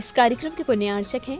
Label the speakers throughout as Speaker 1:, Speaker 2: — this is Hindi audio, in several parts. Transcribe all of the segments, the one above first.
Speaker 1: इस कार्यक्रम के पुण्यार्चक हैं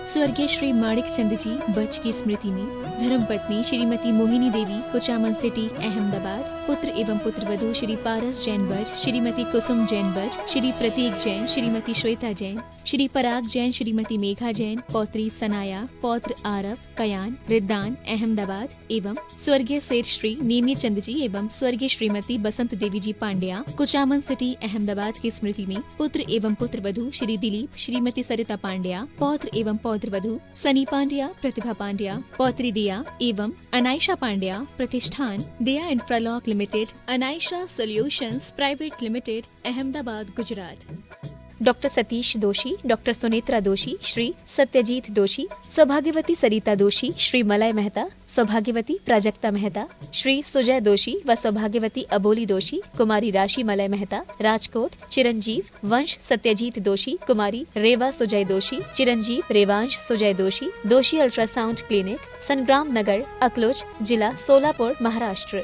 Speaker 2: स्वर्गीय श्री माणिक चंद जी बच की स्मृति में धर्मपत्नी श्रीमती मोहिनी देवी कुचामन सिटी अहमदाबाद, पुत्र एवं पुत्रवधू श्री पारस जैन बज, श्रीमती कुसुम जैन बज, श्री प्रतीक जैन, श्रीमती श्वेता जैन, श्री पराग जैन, श्रीमती मेघा जैन, पौत्री सनाया, पौत्र आरव, कयान, रिद्दान अहमदाबाद एवं स्वर्गीय सेठ श्री नेमी चंद जी एवं स्वर्गीय श्रीमती बसंत देवी जी पांड्या कुचामन सिटी अहमदाबाद की स्मृति में पुत्र एवं पुत्रवधू श्री दिलीप, श्रीमती सरिता पांड्या, पौत्र एवं पौत्रवधू सनी पांड्या, प्रतिभा पांड्या, पौत्री दिया एवं अनायशा पांड्या, प्रतिष्ठान Diya Infralock Limited, Anaysha Solutions Private Limited, Ahmedabad, Gujarat.
Speaker 1: Doctor Satish Doshi, doctor Sunetra दोषी, श्री सत्यजीत दोषी, सौभाग्यवती सरिता दोषी, श्री मलय मेहता, सौभाग्यवती प्राजक्ता मेहता, श्री सुजय दोषी व सौभाग्यवती अबोली दोषी, कुमारी राशि मलय मेहता, राजकोट, चिरंजीव वंश सत्यजीत दोषी, कुमारी रेवा सुजय दोषी, चिरंजीव रेवांश सुजय दोषी, दोषी अल्ट्रासाउंड क्लिनिक, संग्राम नगर, अकलोज, जिला सोलापुर, महाराष्ट्र।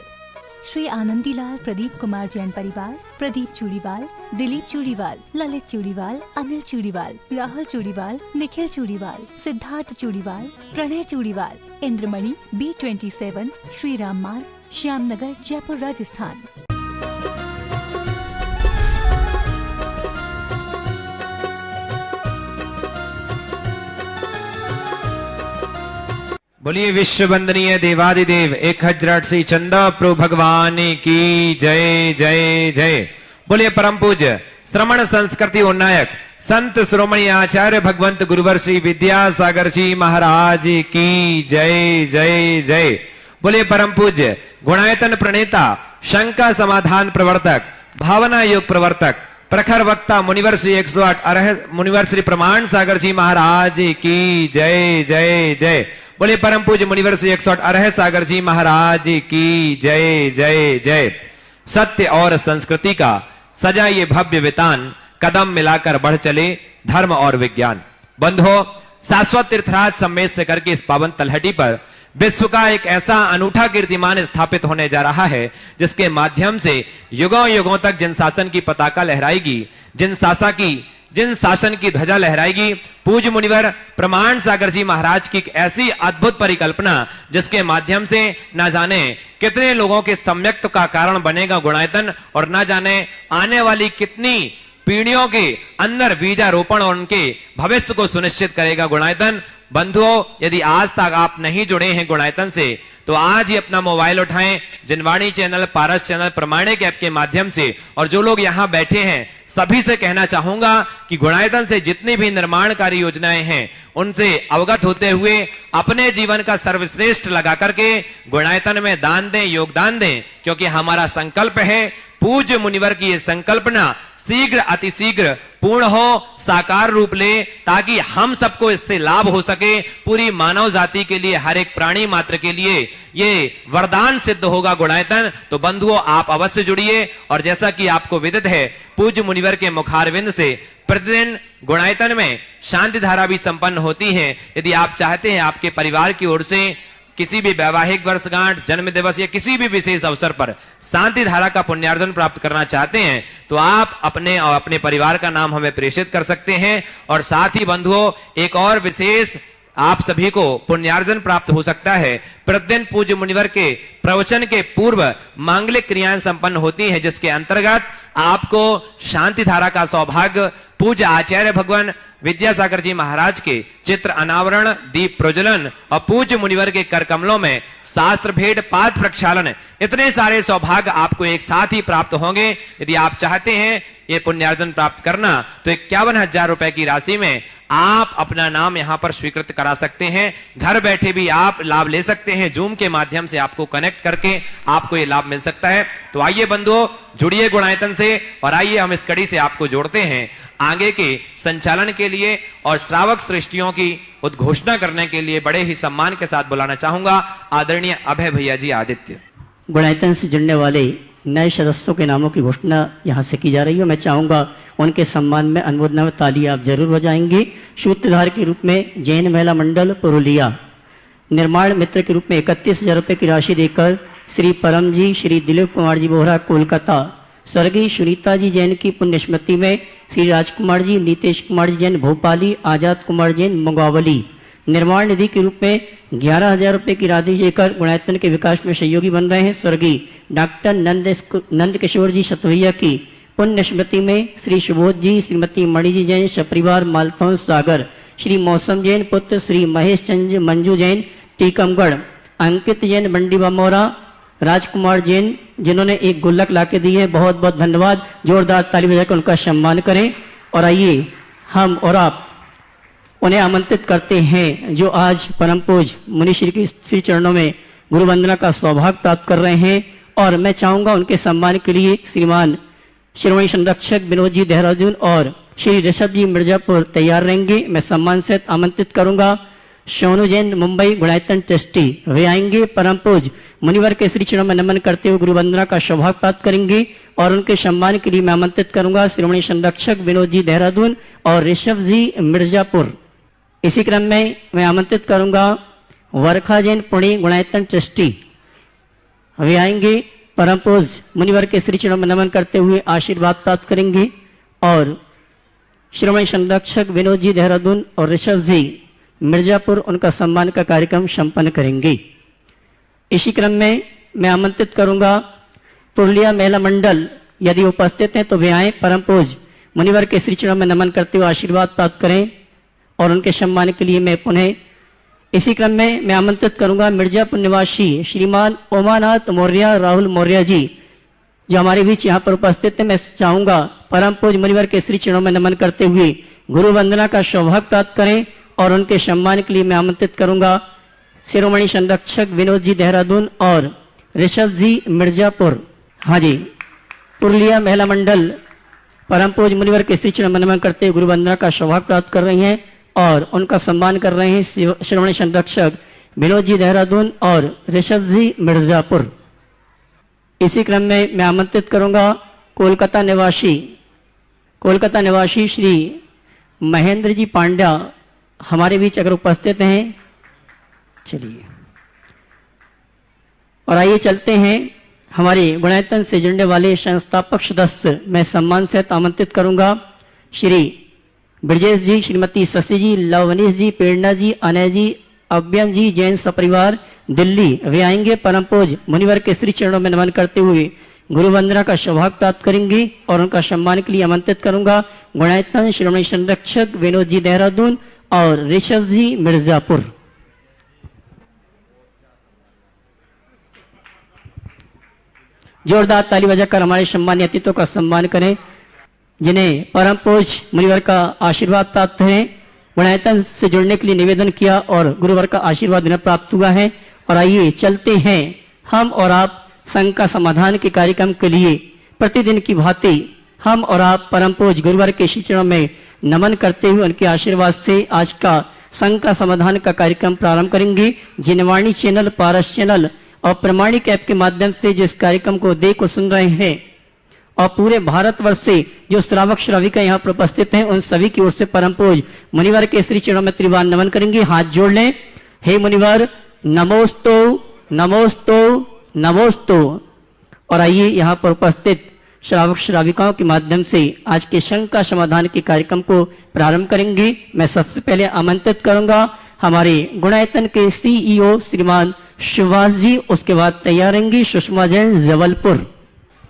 Speaker 3: श्री आनंदीलाल प्रदीप कुमार जैन परिवार, प्रदीप चूड़ीवाल, दिलीप चूड़ीवाल, ललित चूड़ीवाल, अनिल चूड़ीवाल, राहुल चूड़ीवाल, निखिल चूड़ीवाल, सिद्धार्थ चूड़ीवाल, प्रणय चूड़ीवाल, इंद्रमणि B27, श्री राम मार्ग, श्यामनगर, जयपुर, राजस्थान।
Speaker 4: बोलिए विश्व वंदनीय देवादिदेव एक हजरत श्री चंदा प्रभु भगवान की जय जय जय। बोलिए परम पूज्य श्रमण संस्कृति उन्नायक संत श्रोमणी आचार्य भगवंत गुरुवर श्री विद्यासागर जी महाराज की जय जय जय। बोलिए परम पूज्य गुणायतन प्रणेता शंका समाधान प्रवर्तक भावना योग प्रवर्तक प्रखर वक्ता मुनिवर श्री 108 अरह मुनिवर श्री प्रमाण सागर जी महाराज की जय जय जय। बोले परम पूज्य मुनिवर श्री 108 अरह सागर जी महाराज की जय जय जय। सत्य और संस्कृति का सजा ये भव्य वितान कदम मिलाकर बढ़ चले धर्म और विज्ञान। बंधुओं, शाश्वत तीर्थराज सम्मेद से करके इस पावन तलहटी पर विश्व का एक ऐसा अनूठा कीर्तिमान स्थापित होने जा रहा है जिसके माध्यम से युगों युगों तक जिन शासन की पताका लहराएगी, जिन शासन की ध्वजा लहराएगी, पूज्य मुनिवर प्रमाण सागर जी महाराज की एक ऐसी अद्भुत परिकल्पना जिसके माध्यम से न जाने कितने लोगों के सम्यक्त का कारण बनेगा गुणायतन, और न जाने आने वाली कितनी पीढ़ियों के अंदर बीजारोपण और उनके भविष्य को सुनिश्चित करेगा गुणायतन। बंधुओं, यदि आज तक आप नहीं जुड़े हैं गुणायतन से तो आज ही अपना मोबाइल उठाएं, जिनवाणी चैनल, पारस चैनल, प्रमाणिक ऐप के माध्यम से, और जो लोग यहाँ बैठे हैं सभी से कहना चाहूंगा कि गुणायतन से जितनी भी निर्माणकारी योजनाएं हैं उनसे अवगत होते हुए अपने जीवन का सर्वश्रेष्ठ लगा करके गुणायतन में दान दें, योगदान दें, क्योंकि हमारा संकल्प है पूज्य मुनिवर की ये संकल्पना शीघ्र अतिशीघ्र पूर्ण हो, साकार रूप ले, ताकि हम सबको इससे लाभ हो सके। पूरी मानव जाति के लिए, हर एक प्राणी मात्र के लिए ये वरदान सिद्ध होगा गुणायतन। तो बंधुओं, आप अवश्य जुड़िए। और जैसा कि आपको विदित है, पूज्य मुनिवर के मुखारविंद से प्रतिदिन गुणायतन में शांति धारा भी संपन्न होती है। यदि आप चाहते हैं आपके परिवार की ओर से किसी भी वैवाहिक वर्षगांठ, जन्म दिवस या किसी भी विशेष अवसर पर शांति धारा का पुण्यार्जन प्राप्त करना चाहते हैं तो आप अपने और अपने परिवार का नाम हमें प्रेषित कर सकते हैं। और साथ ही बंधुओं, एक और विशेष आप सभी को पुण्यार्जन प्राप्त हो सकता है। प्रतिदिन पूज्य मुनिवर के प्रवचन के पूर्व मांगलिक क्रियाएं संपन्न होती हैं, जिसके अंतर्गत आपको शांति धारा का सौभाग्य पूज्य आचार्य भगवान विद्यासागर जी महाराज के चित्र अनावरण, दीप प्रज्वलन और पूज्य मुनिवर के कर कमलों में शास्त्र भेद, पाद प्रक्षालन, इतने सारे सौभाग्य आपको एक साथ ही प्राप्त होंगे। यदि आप चाहते हैं ये पुण्यार्जन प्राप्त करना तो 51,000 रुपए की राशि में आप अपना नाम यहां पर स्वीकृत करा सकते हैं। घर बैठे भी आप लाभ ले सकते हैं। जूम के माध्यम से आपको कनेक्ट करके आपको ये लाभ मिल सकता है। तो आइए बंधुओं, जुड़िए गुणायतन से और आइए हम इस कड़ी से आपको जोड़ते हैं। आगे के संचालन के लिए और श्रावक सृष्टियों की उद्घोषणा करने के लिए बड़े ही सम्मान के साथ बुलाना चाहूंगा आदरणीय अभय भैया जी आदित्य।
Speaker 5: गुणायतन से जुड़ने वाले नए सदस्यों के नामों की घोषणा यहाँ से की जा रही है। मैं चाहूंगा उनके सम्मान में अनुमोदना में ताली आप जरूर बजाएंगे। सूत्रधार के रूप में जैन महिला मंडल पुरुलिया, निर्माण मित्र के रूप में 31,000 रुपये की राशि देकर श्री परम जी, श्री दिलीप कुमार जी बोहरा कोलकाता, स्वर्गीय सुनीता जी जैन की पुण्य स्मृति में श्री राजकुमार जी, नीतेश कुमार जी जैन भोपाली, आजाद कुमार जैन मुंगावली निर्माण निधि के रूप में 11,000 रुपये की राशि देकर गुणायतन के विकास में सहयोगी बन रहे हैं। स्वर्गीय डॉक्टर नंद किशोर जी शतवैया की पुण्य स्मृति में श्री सुबोध जी, श्रीमती मणि जी जैन सपरिवार मालथौन सागर, श्री मौसम जैन पुत्र श्री महेश चंद्र मंजू जैन टीकमगढ़, अंकित जैन मंडी बमौरा, राजकुमार जैन जिन्होंने एक गुल्लक लाके दी है, बहुत बहुत धन्यवाद। जोरदार ताली बजाकर उनका सम्मान करें। और आइए हम और आप उन्हें आमंत्रित करते हैं जो आज परम पूज मुनिश्री के श्री चरणों में गुरु वंदना का सौभाग्य प्राप्त कर रहे हैं। और मैं चाहूंगा उनके सम्मान के लिए श्रीमान श्रोमणी संरक्षक विनोद जी देहरादून और श्री ऋषभ जी मिर्जापुर तैयार रहेंगे। मैं सम्मान से आमंत्रित करूंगा सोनू जैन मुंबई गुणायतन ट्रस्टी, वे आएंगे। परम पूज मुनिवर के श्री चरणों में नमन करते हुए गुरु वंदना का सौभाग्य प्राप्त करेंगे। और उनके सम्मान के लिए मैं आमंत्रित करूंगा श्रोमणी संरक्षक विनोद जी देहरादून और ऋषभ जी मिर्जापुर। इसी क्रम में मैं आमंत्रित करूंगा वर्खा जैन पुणे गुणायतन ट्रस्टी, वे आएंगे। परम पूज मुनिवर के श्री चरणों में नमन करते हुए आशीर्वाद प्राप्त करेंगे। और श्रोमणी संरक्षक विनोद जी देहरादून और ऋषभ जी मिर्जापुर उनका सम्मान का कार्यक्रम संपन्न करेंगे। इसी क्रम में मैं आमंत्रित करूंगा पुरुलिया महिला मंडल, यदि उपस्थित हैं तो वे आए। परम पूज मुनिवर के श्री चरणों में नमन करते हुए आशीर्वाद प्राप्त करें। और उनके सम्मान के लिए मैं पुनः इसी क्रम में मैं आमंत्रित करूंगा मिर्जापुर निवासी श्रीमान ओमानाथ मौर्य राहुल मौर्य जी जो हमारे बीच यहाँ पर उपस्थित है। मैं चाहूंगा परम पूज मुनिवर के श्री चरणों में नमन करते हुए गुरु वंदना का सौभाग्य प्राप्त करें। और उनके सम्मान के लिए मैं आमंत्रित करूंगा शिरोमणि संरक्षक विनोद जी देहरादून और ऋषभ जी मिर्जापुर। हाँ जी, पुरुलिया महिला मंडल परम पूज मुनिवर के श्री चरण में नमन करते हुए गुरु वंदना का सौभाग्य प्राप्त कर रही हैं और उनका सम्मान कर रहे हैं शिरोमणि संरक्षक विनोद जी देहरादून और ऋषभ जी मिर्जापुर। इसी क्रम में मैं आमंत्रित करूंगा कोलकाता निवासी श्री महेंद्र जी पांड्या हमारे बीच अगर उपस्थित हैं। चलिए और आइए चलते हैं हमारे गुणायतन से जुड़ने वाले संस्थापक सदस्य। मैं सम्मान से आमंत्रित करूंगा श्री ब्रजेश जी, श्रीमती शशि जी, लवनीश जी, प्रेरणा जी, अनय जी, अव्यम जी जैन सपरिवार दिल्ली, वे आएंगे। परम पूज मुनिवर के श्री चरणों में नमन करते हुए गुरु वंदना का सौभाग्य प्राप्त करेंगे। और उनका सम्मान के लिए आमंत्रित करूंगा गुणायतन श्रोमणी संरक्षक विनोद जी देहरादून और ऋषभ जी मिर्जापुर। जोरदार ताली बजाकर हमारे सम्मानीय अतिथियों का सम्मान करें जिन्हें परम पूज मुनिवर का आशीर्वाद प्राप्त है। गुणायतन से जुड़ने के लिए निवेदन किया और गुरुवर का आशीर्वाद उन्हें प्राप्त हुआ है। और आइए चलते हैं हम और आप संघ का समाधान के कार्यक्रम के लिए प्रतिदिन की भांति हम और आप परम पूज गुरुवर के श्री चरणों में नमन करते हुए उनके आशीर्वाद से आज का संघ का समाधान का कार्यक्रम प्रारंभ करेंगे। जिनवाणी चैनल, पारस चैनल और प्रमाणिक ऐप के माध्यम से जो इस कार्यक्रम को देख और सुन रहे हैं और पूरे भारतवर्ष से जो श्रावक श्राविका यहाँ पर उपस्थित हैं उन सभी की ओर से परम पूज मुनिवर के श्री चरणों में त्रिवार नमन करेंगे। हाथ जोड़ लें। हे मुनिवर नमोस्तु नमोस्तु नमोस्तु। और आइए यहाँ पर उपस्थित श्रावक श्राविकाओं के माध्यम से आज के संघ का समाधान के कार्यक्रम को प्रारंभ करेंगे। मैं सबसे पहले आमंत्रित करूंगा हमारे गुणायतन के सीईओ श्रीमान सुभाष जी, उसके बाद तैयार रहेंगी सुषमा जैन जबलपुर।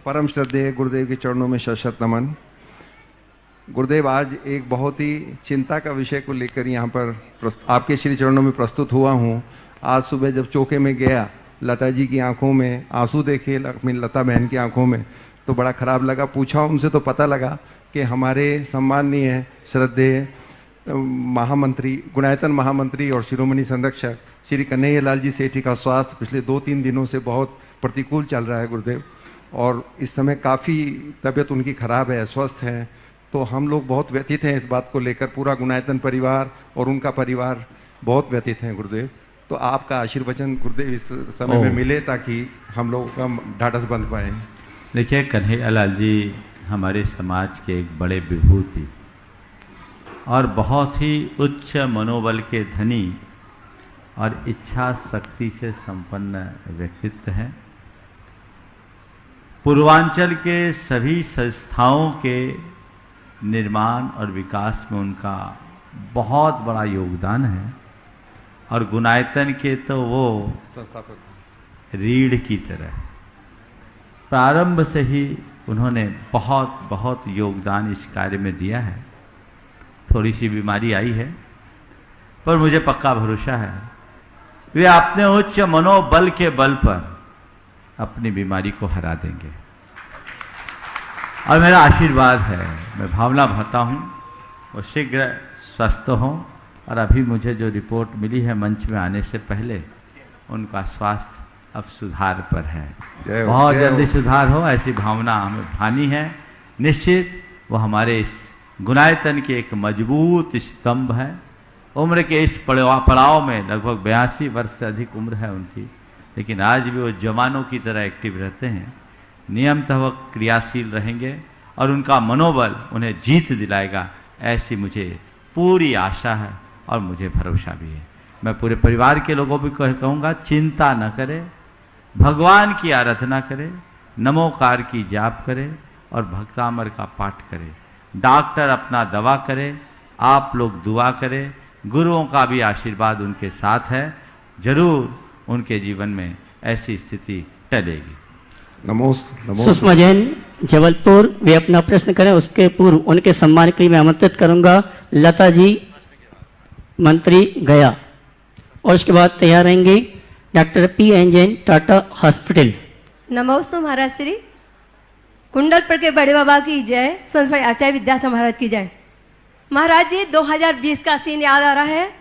Speaker 6: परम श्रद्धेय गुरुदेव के चरणों में शत नमन। गुरुदेव, आज एक बहुत ही चिंता का विषय को लेकर यहाँ पर आपके श्री चरणों में प्रस्तुत हुआ हूँ। आज सुबह जब चौके में गया, लता जी की आंखों में आंसू देखे, लता बहन की आंखों में, तो बड़ा खराब लगा। पूछा उनसे तो पता लगा कि हमारे सम्माननीय श्रद्धेय महामंत्री, गुणायतन महामंत्री और शिरोमणि संरक्षक श्री कन्हैयालाल जी सेठी का स्वास्थ्य पिछले 2-3 दिनों से बहुत प्रतिकूल चल रहा है गुरुदेव, और इस समय काफ़ी तबीयत उनकी खराब है, अस्वस्थ हैं। तो हम लोग बहुत व्यथित हैं इस बात को लेकर, पूरा गुणायतन परिवार और उनका परिवार बहुत व्यथित हैं गुरुदेव। तो आपका आशीर्वचन गुरुदेव इस समय में मिले ताकि हम लोग का ढाढ़स बंध पाए।
Speaker 7: देखिए, कन्हैयालाल जी हमारे समाज के एक बड़े विभूति और बहुत ही उच्च मनोबल के धनी और इच्छा शक्ति से संपन्न व्यक्तित्व हैं। पूर्वांचल के सभी संस्थाओं के निर्माण और विकास में उनका बहुत बड़ा योगदान है। और गुणायतन के तो वो
Speaker 6: संस्थापक
Speaker 7: रीढ़ की तरह प्रारंभ से ही उन्होंने बहुत बहुत योगदान इस कार्य में दिया है। थोड़ी सी बीमारी आई है, पर मुझे पक्का भरोसा है वे अपने उच्च मनोबल के बल पर अपनी बीमारी को हरा देंगे। और मेरा आशीर्वाद है, मैं भावना भरता हूँ वो शीघ्र स्वस्थ हों। और अभी मुझे जो रिपोर्ट मिली है मंच में आने से पहले, उनका स्वास्थ्य अब सुधार पर है, बहुत जल्दी सुधार हो, ऐसी भावना हमें भानी है। निश्चित वो हमारे इस गुणायतन के एक मजबूत स्तंभ है। उम्र के इस पड़ाव में लगभग 82 वर्ष से अधिक उम्र है उनकी, लेकिन आज भी वो जवानों की तरह एक्टिव रहते हैं। नियमतः वो क्रियाशील रहेंगे और उनका मनोबल उन्हें जीत दिलाएगा, ऐसी मुझे पूरी आशा है और मुझे भरोसा भी है। मैं पूरे परिवार के लोगों भी कहूँगा, चिंता न करें, भगवान की आराधना करें, नमोकार की जाप करें और भक्तामर का पाठ करें। डॉक्टर अपना दवा करे, आप लोग दुआ करें, गुरुओं का भी आशीर्वाद उनके साथ है। जरूर उनके जीवन में ऐसी स्थिति टलेगी।
Speaker 6: नमोस्तु।
Speaker 5: सुषमा जैन जबलपुर, वे अपना प्रश्न करें। उसके पूर्व उनके सम्मान के लिए मैं आमंत्रित करूंगा लता जी, मंत्री गया, और उसके बाद तैयार रहेंगे doctor PN Jain, Tata hospital.
Speaker 8: नमोस्तु महाराज श्री। कुंडलपुर के बड़े बाबा की जय, संस्पर्श आचार्य विद्यासागर महाराज की जय। महाराज जी 2020 का सीन याद आ रहा है,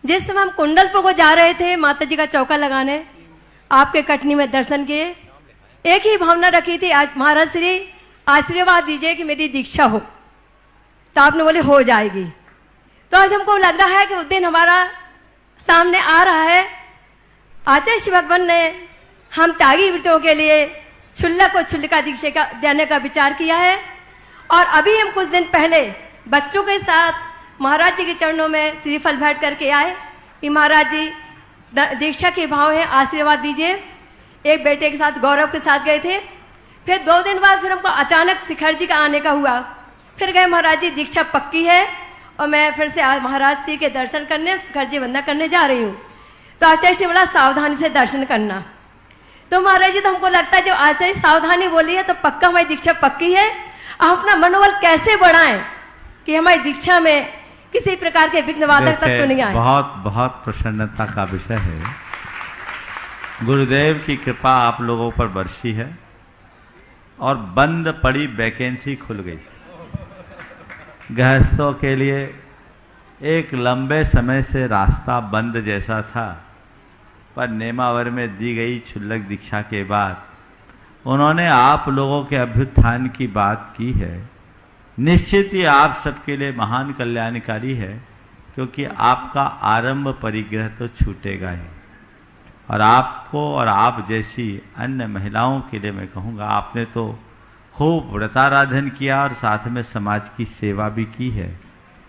Speaker 8: जिस समय हम कुंडलपुर को जा रहे थे माता जी का चौका लगाने, आपके कटनी में दर्शन किए, एक ही भावना रखी थी, आज महाराज श्री आशीर्वाद दीजिए कि मेरी दीक्षा हो। तो आपने बोले हो जाएगी। तो आज हमको लग रहा है कि उस दिन हमारा सामने आ रहा है। आचार्य श्री भगवान ने हम त्यागी वृत्तियों के लिए छुल्ला को छुल्लिका दीक्षा देने का विचार किया है। और अभी हम कुछ दिन पहले बच्चों के साथ महाराज जी के चरणों में श्रीफल भेंट करके आए कि महाराज जी दीक्षा के भाव है, आशीर्वाद दीजिए। एक बेटे के साथ गौरव के साथ गए थे। फिर 2 दिन बाद फिर हमको अचानक शिखर जी का आने का हुआ। फिर गए महाराज जी दीक्षा पक्की है और मैं फिर से महाराज जी के दर्शन करने, शिखर जी वंदना करने जा रही हूँ। तो आचार्य जी बोला सावधानी से दर्शन करना। तो महाराज जी तो हमको लगता है जो आचार्य सावधानी बोली है तो पक्का हमारी दीक्षा पक्की है। आप अपना मनोबल कैसे बढ़ाएं कि हमारी दीक्षा में किसी प्रकार के विघ्न बाधक तत्व नहीं आए।
Speaker 7: बहुत बहुत प्रसन्नता का विषय है। गुरुदेव की कृपा आप लोगों पर बरसी है और बंद पड़ी वैकेंसी खुल गई। गृहस्थों के लिए एक लंबे समय से रास्ता बंद जैसा था, पर नेमावर में दी गई क्षुल्लक दीक्षा के बाद उन्होंने आप लोगों के अभ्युत्थान की बात की है। निश्चित ही आप सबके लिए महान कल्याणकारी है, क्योंकि आपका आरंभ परिग्रह तो छूटेगा ही। और आपको और आप जैसी अन्य महिलाओं के लिए मैं कहूँगा, आपने तो खूब व्रताराधन किया और साथ में समाज की सेवा भी की है।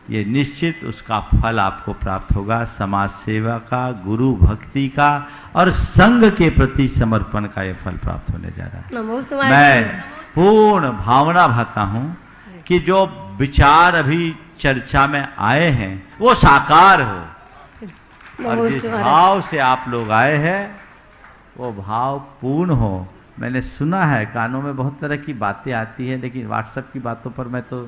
Speaker 7: ये निश्चित उसका फल आपको प्राप्त होगा। समाज सेवा का, गुरु भक्ति का और संघ के प्रति समर्पण का ये फल प्राप्त होने जा रहा है। मैं पूर्ण भावना भाता हूँ कि जो विचार अभी चर्चा में आए हैं वो साकार हो, और जिस भाव से आप लोग आए हैं वो भाव पूर्ण हो। मैंने सुना है, कानों में बहुत तरह की बातें आती है, लेकिन व्हाट्सएप की बातों पर मैं तो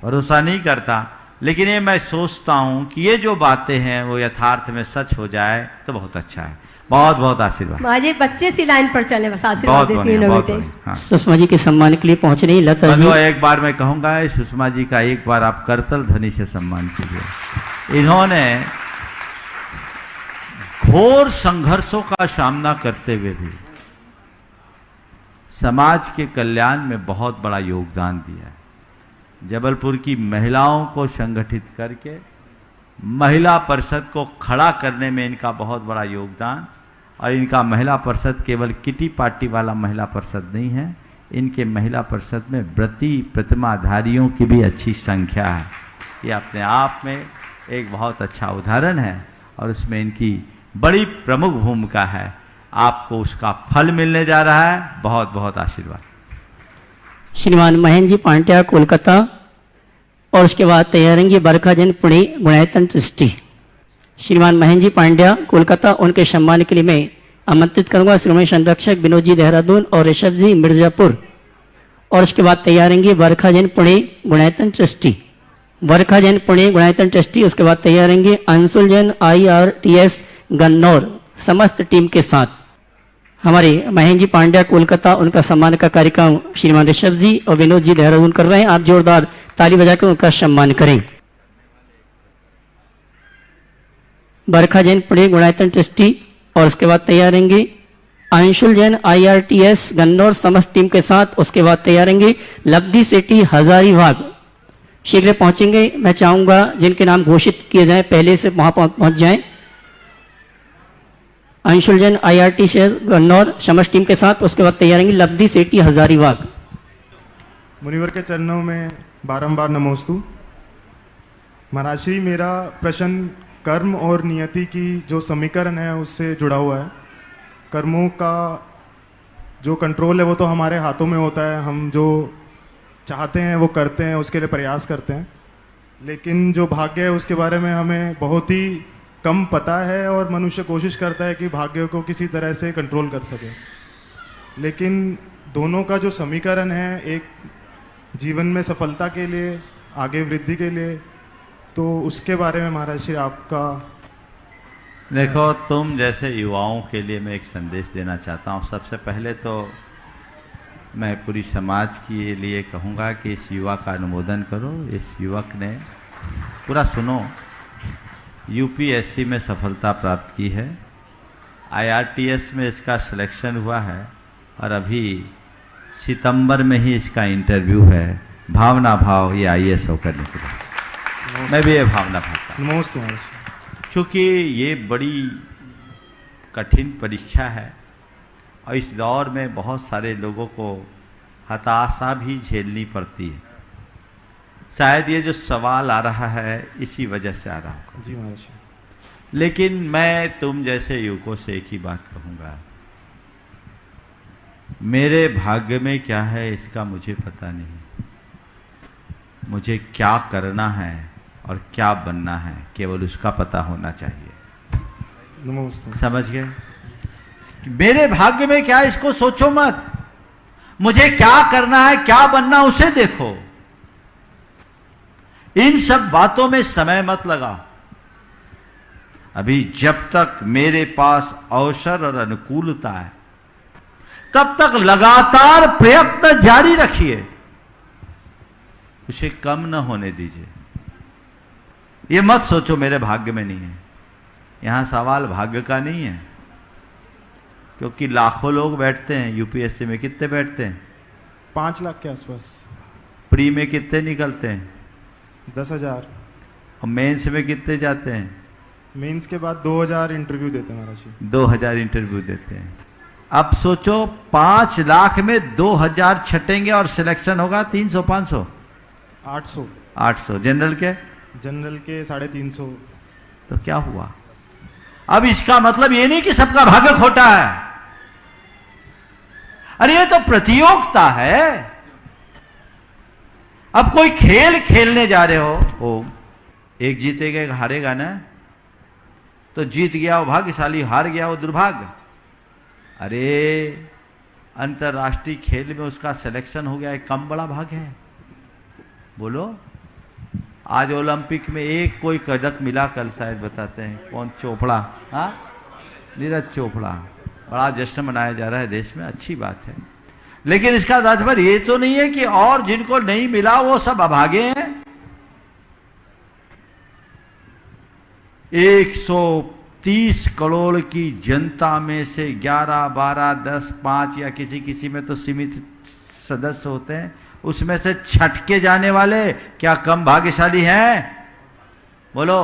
Speaker 7: भरोसा नहीं करता। लेकिन ये मैं सोचता हूँ कि ये जो बातें हैं वो यथार्थ में सच हो जाए तो बहुत अच्छा है। बहुत बहुत आशीर्वाद।
Speaker 8: माजी बच्चे सी लाइन पर चले, बस आशीर्वाद देती हैं बेटे।
Speaker 5: हाँ। सुषमा जी के सम्मान के लिए पहुंच रही लता जी।
Speaker 7: एक बार मैं कहूँगा सुषमा जी का एक बार आप करतल ध्वनि से सम्मान कीजिए। इन्होंने घोर संघर्षों का सामना करते हुए भी समाज के कल्याण में बहुत बड़ा योगदान दिया है। जबलपुर की महिलाओं को संगठित करके महिला परिषद को खड़ा करने में इनका बहुत बड़ा योगदान। और इनका महिला परिषद केवल किटी पार्टी वाला महिला परिषद नहीं है, इनके महिला परिषद में व्रती प्रतिमाधारियों की भी अच्छी संख्या है। ये अपने आप में एक बहुत अच्छा उदाहरण है और उसमें इनकी बड़ी प्रमुख भूमिका है। आपको उसका फल मिलने जा रहा है। बहुत बहुत आशीर्वाद।
Speaker 5: श्रीमान महेंद्र जी पांड्या कोलकाता, और उसके बाद तैयार रहेंगे बरखा जैन पुणे गुणायतन ट्रस्टी। श्रीमान महेंद्र जी पांड्या कोलकाता, उनके सम्मान के लिए मैं आमंत्रित करूंगा श्रोमणी संरक्षक विनोद जी देहरादून और ऋषभ जी मिर्जापुर, और उसके बाद तैयार रहेंगे बरखा जैन पुणे गुणायतन ट्रस्टी। वर्खा जैन पुणे गुणायतन ट्रस्टी, उसके बाद तैयार रहेंगे अंशुल जैन IRTS गन्नौर समस्त टीम के साथ। हमारे महेंद्र जी पांड्या कोलकाता, उनका सम्मान का कार्यक्रम श्रीमान ऋषभ जी और विनोद जी देहरादून कर रहे हैं। आप जोरदार ताली बजाकर उनका सम्मान करें। बरखा जैन पुणे गुणायतन ट्रस्टी, और उसके बाद तैयार रहेंगे अंशुल जैन IRTS गन्नौर समस्त टीम के साथ। उसके बाद तैयार रहेंगे लब्धि सेठी हजारीबाग, शीघ्र पहुंचेंगे। मैं चाहूंगा जिनके नाम घोषित किए जाएं पहले से वहां पहुंच जाएं। अंशुल जैन IRTS गन्नौर समस्त टीम के साथ। उसके बाद तैयार रहेंगे लब्धि सेठी हजारीबाग।
Speaker 9: मुनिवर के चरणों में बारंबार नमोस्तु। महाराज श्री, मेरा प्रश्न कर्म और नियति की जो समीकरण है उससे जुड़ा हुआ है। कर्मों का जो कंट्रोल है वो तो हमारे हाथों में होता है, हम जो चाहते हैं वो करते हैं, उसके लिए प्रयास करते हैं। लेकिन जो भाग्य है उसके बारे में हमें बहुत ही कम पता है, और मनुष्य कोशिश करता है कि भाग्य को किसी तरह से कंट्रोल कर सके। लेकिन दोनों का जो समीकरण है, एक जीवन में सफलता के लिए, आगे वृद्धि के लिए, तो उसके बारे में महाराज श्री आपका।
Speaker 7: देखो, तुम जैसे युवाओं के लिए मैं एक संदेश देना चाहता हूँ। सबसे पहले तो मैं पूरी समाज के लिए कहूँगा कि इस युवा का अनुमोदन करो। इस युवक ने पूरा सुनो, UPSC में सफलता प्राप्त की है, IRTS में इसका सिलेक्शन हुआ है, और अभी सितंबर में ही इसका इंटरव्यू है। भावना भाव ये IAS होकर निकला। मैं भी ये भावना भावता हूँ, क्योंकि ये बड़ी कठिन परीक्षा है, और इस दौर में बहुत सारे लोगों को हताशा भी झेलनी पड़ती है। शायद ये जो सवाल आ रहा है इसी वजह से आ रहा होगा।
Speaker 9: जी महाराज।
Speaker 7: लेकिन मैं तुम जैसे युवकों से एक ही बात कहूँगा, मेरे भाग्य में क्या है इसका मुझे पता नहीं। मुझे क्या करना है और क्या बनना है केवल उसका पता होना चाहिए।
Speaker 9: नमस्ते।
Speaker 7: समझ गए? मेरे भाग्य में क्या है इसको सोचो मत, मुझे क्या करना है क्या बनना उसे देखो। इन सब बातों में समय मत लगाओ। अभी जब तक मेरे पास अवसर और अनुकूलता है तब तक लगातार प्रयत्न जारी रखिए, उसे कम न होने दीजिए। ये मत सोचो मेरे भाग्य में नहीं है। यहां सवाल भाग्य का नहीं है, क्योंकि लाखों लोग बैठते हैं UPSC में। कितने बैठते हैं?
Speaker 9: 5 लाख के आसपास।
Speaker 7: प्री में कितने निकलते हैं?
Speaker 9: 10,000।
Speaker 7: और मेंस में कितने जाते हैं?
Speaker 9: मेंस के बाद 2,000 इंटरव्यू देते हैं महाराज जी।
Speaker 7: 2,000 इंटरव्यू देते हैं। अब सोचो 5 लाख में 2,000 छटेंगे और सिलेक्शन होगा 300 500 800। जनरल के?
Speaker 9: जनरल के 350।
Speaker 7: तो क्या हुआ? अब इसका मतलब ये नहीं कि सबका भाग्य खोटा है। अरे ये तो प्रतियोगिता है। अब कोई खेल खेलने जा रहे हो, एक जीतेगा एक हारेगा ना। तो जीत गया वो भाग्यशाली, हार गया वो दुर्भाग्य। अरे अंतर्राष्ट्रीय खेल में उसका सिलेक्शन हो गया, एक कम बड़ा भाग्य है? बोलो। आज ओलंपिक में एक कोई पदक मिला, कल शायद बताते हैं कौन, चोपड़ा, हाँ नीरज चोपड़ा। बड़ा जश्न मनाया जा रहा है देश में, अच्छी बात है। लेकिन इसका तात्पर्य ये तो नहीं है कि और जिनको नहीं मिला वो सब अभागे हैं। 130 करोड़ की जनता में से 11, 12, 10, 5 या किसी किसी में तो सीमित सदस्य होते हैं, उसमें से छटके जाने वाले क्या कम भाग्यशाली हैं? बोलो।